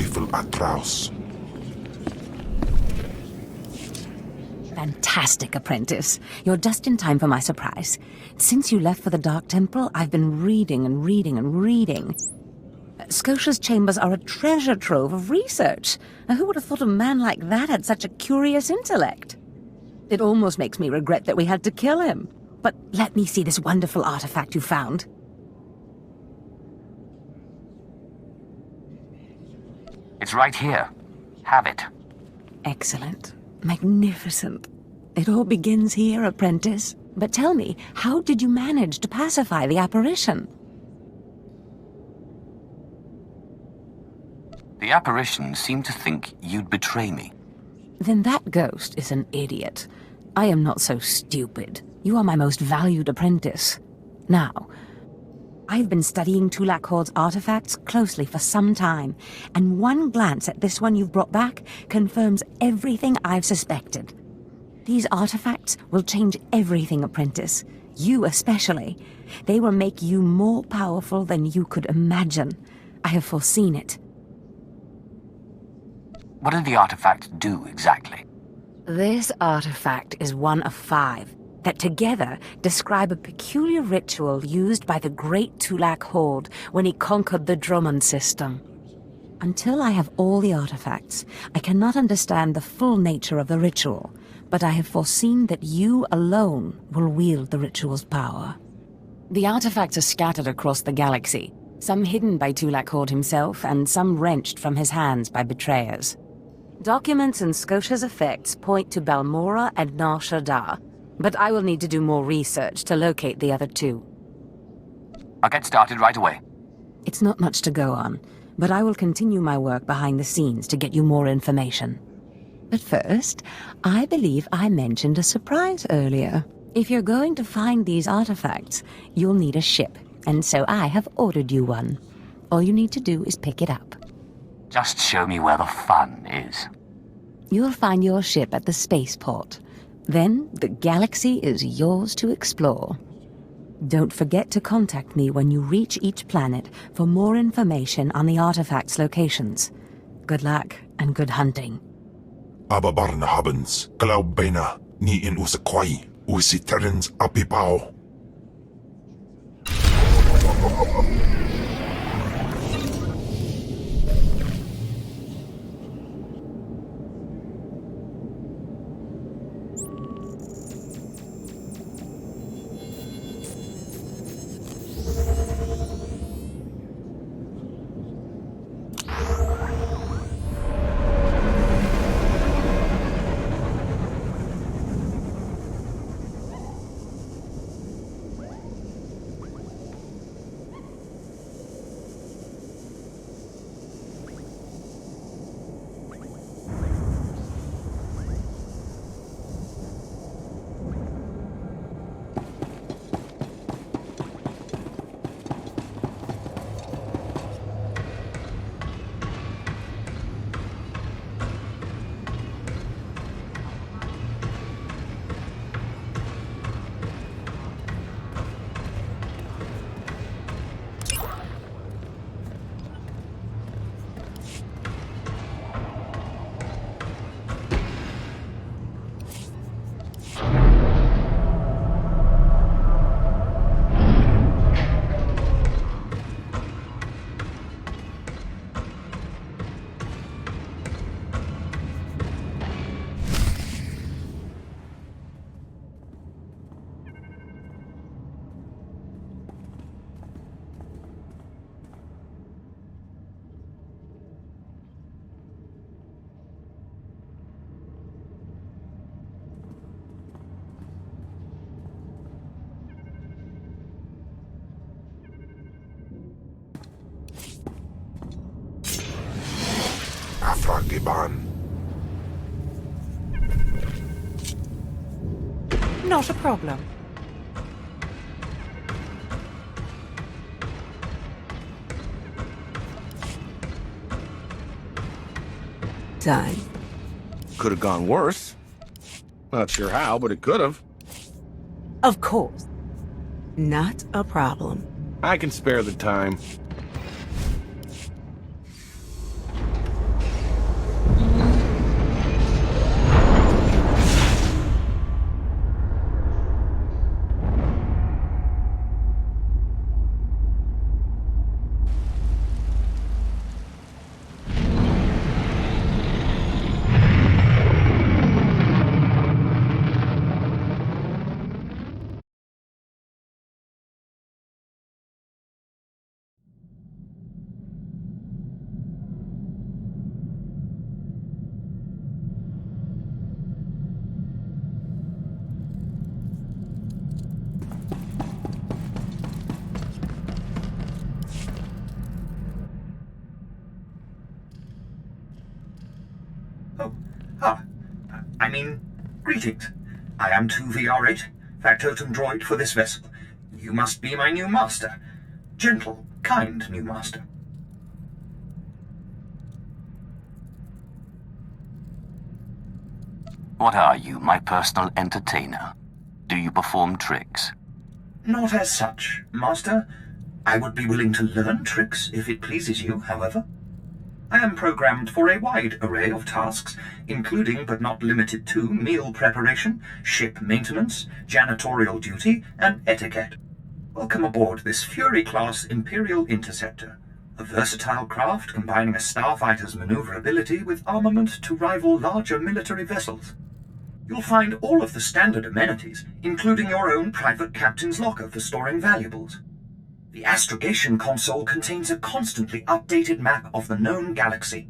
Teufel atraus. Fantastic, apprentice. You're just in time for my surprise. Since you left for the Dark Temple, I've been reading and reading and reading. Scotia's chambers are a treasure trove of research. Now, who would have thought a man like that had such a curious intellect? It almost makes me regret that we had to kill him. But let me see this wonderful artifact you found. It's right here. Have it. Excellent. Magnificent. It all begins here, apprentice. But tell me, how did you manage to pacify the apparition? The apparition seemed to think you'd betray me. Then that ghost is an idiot. I am not so stupid. You are my most valued apprentice. Now, I've been studying Tulak Horde's artifacts closely for some time, and one glance at this one you've brought back confirms everything I've suspected. These artifacts will change everything, apprentice. You especially. They will make you more powerful than you could imagine. I have foreseen it. What did the artifacts do exactly? This artifact is one of 5 that together describe a peculiar ritual used by the great Tulak Horde when he conquered the Drummond system. Until I have all the artifacts, I cannot understand the full nature of the ritual, but I have foreseen that you alone will wield the ritual's power. The artifacts are scattered across the galaxy, some hidden by Tulak Horde himself and some wrenched from his hands by betrayers. Documents and Scotia's effects point to Balmora and Nar Shaddaa, but I will need to do more research to locate the other 2. I'll get started right away. It's not much to go on, but I will continue my work behind the scenes to get you more information. But first, I believe I mentioned a surprise earlier. If you're going to find these artifacts, you'll need a ship, and so I have ordered you one. All you need to do is pick it up. Just show me where the fun is. You'll find your ship at the spaceport. Then the galaxy is yours to explore. Don't forget to contact me when you reach each planet for more information on the artifacts' locations. Good luck and good hunting. Ababarna habens, glaubena, ni in usakwai, usiterens apipao. Afragiban. Not a problem. Done. Could have gone worse. Not sure how, but it could have. Of course. Not a problem. I can spare the time. Greetings. I am 2VR8, factotum droid for this vessel. You must be my new master. Gentle, kind new master. What are you, my personal entertainer? Do you perform tricks? Not as such, master. I would be willing to learn tricks if it pleases you, however. I am programmed for a wide array of tasks, including but not limited to meal preparation, ship maintenance, janitorial duty, and etiquette. Welcome aboard this Fury-class Imperial Interceptor, a versatile craft combining a starfighter's maneuverability with armament to rival larger military vessels. You'll find all of the standard amenities, including your own private captain's locker for storing valuables. The astrogation console contains a constantly updated map of the known galaxy.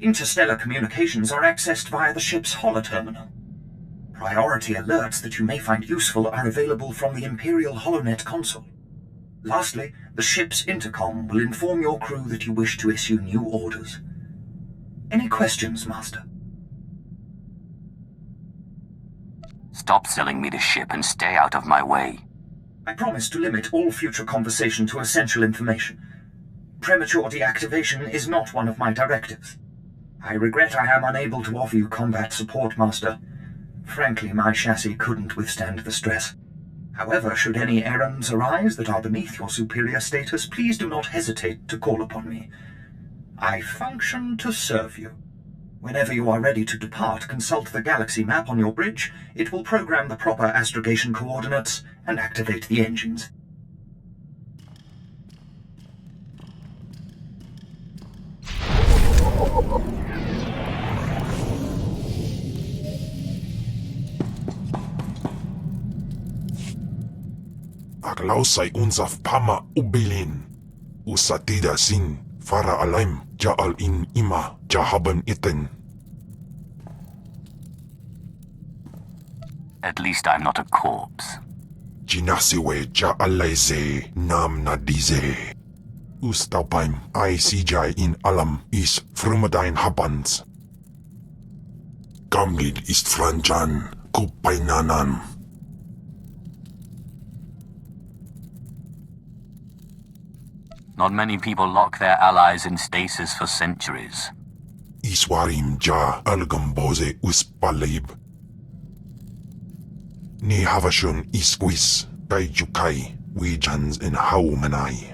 Interstellar communications are accessed via the ship's holoterminal. Priority alerts that you may find useful are available from the Imperial HoloNet console. Lastly, the ship's intercom will inform your crew that you wish to issue new orders. Any questions, Master? Stop selling me the ship and stay out of my way. I promise to limit all future conversation to essential information. Premature deactivation is not one of my directives. I regret I am unable to offer you combat support, Master. Frankly, my chassis couldn't withstand the stress. However, should any errands arise that are beneath your superior status, please do not hesitate to call upon me. I function to serve you. Whenever you are ready to depart, consult the galaxy map on your bridge. It will program the proper astrogation coordinates and activate the engines. Aglausay unsaf pama ubilin. Usatida sin fara alaim jaal in ima jahaban iten. At least I'm not a corpse. Jinasiwe jaalaise nam nadize. Ustapaim ICJ in alam is frumadine habans. Gamlid ist franjan kupainanan. Not many people lock their allies in stasis for centuries. Iswarim ja algamboze uspalib. Ni havashun isquis, kaijukai, wijans in haumanai.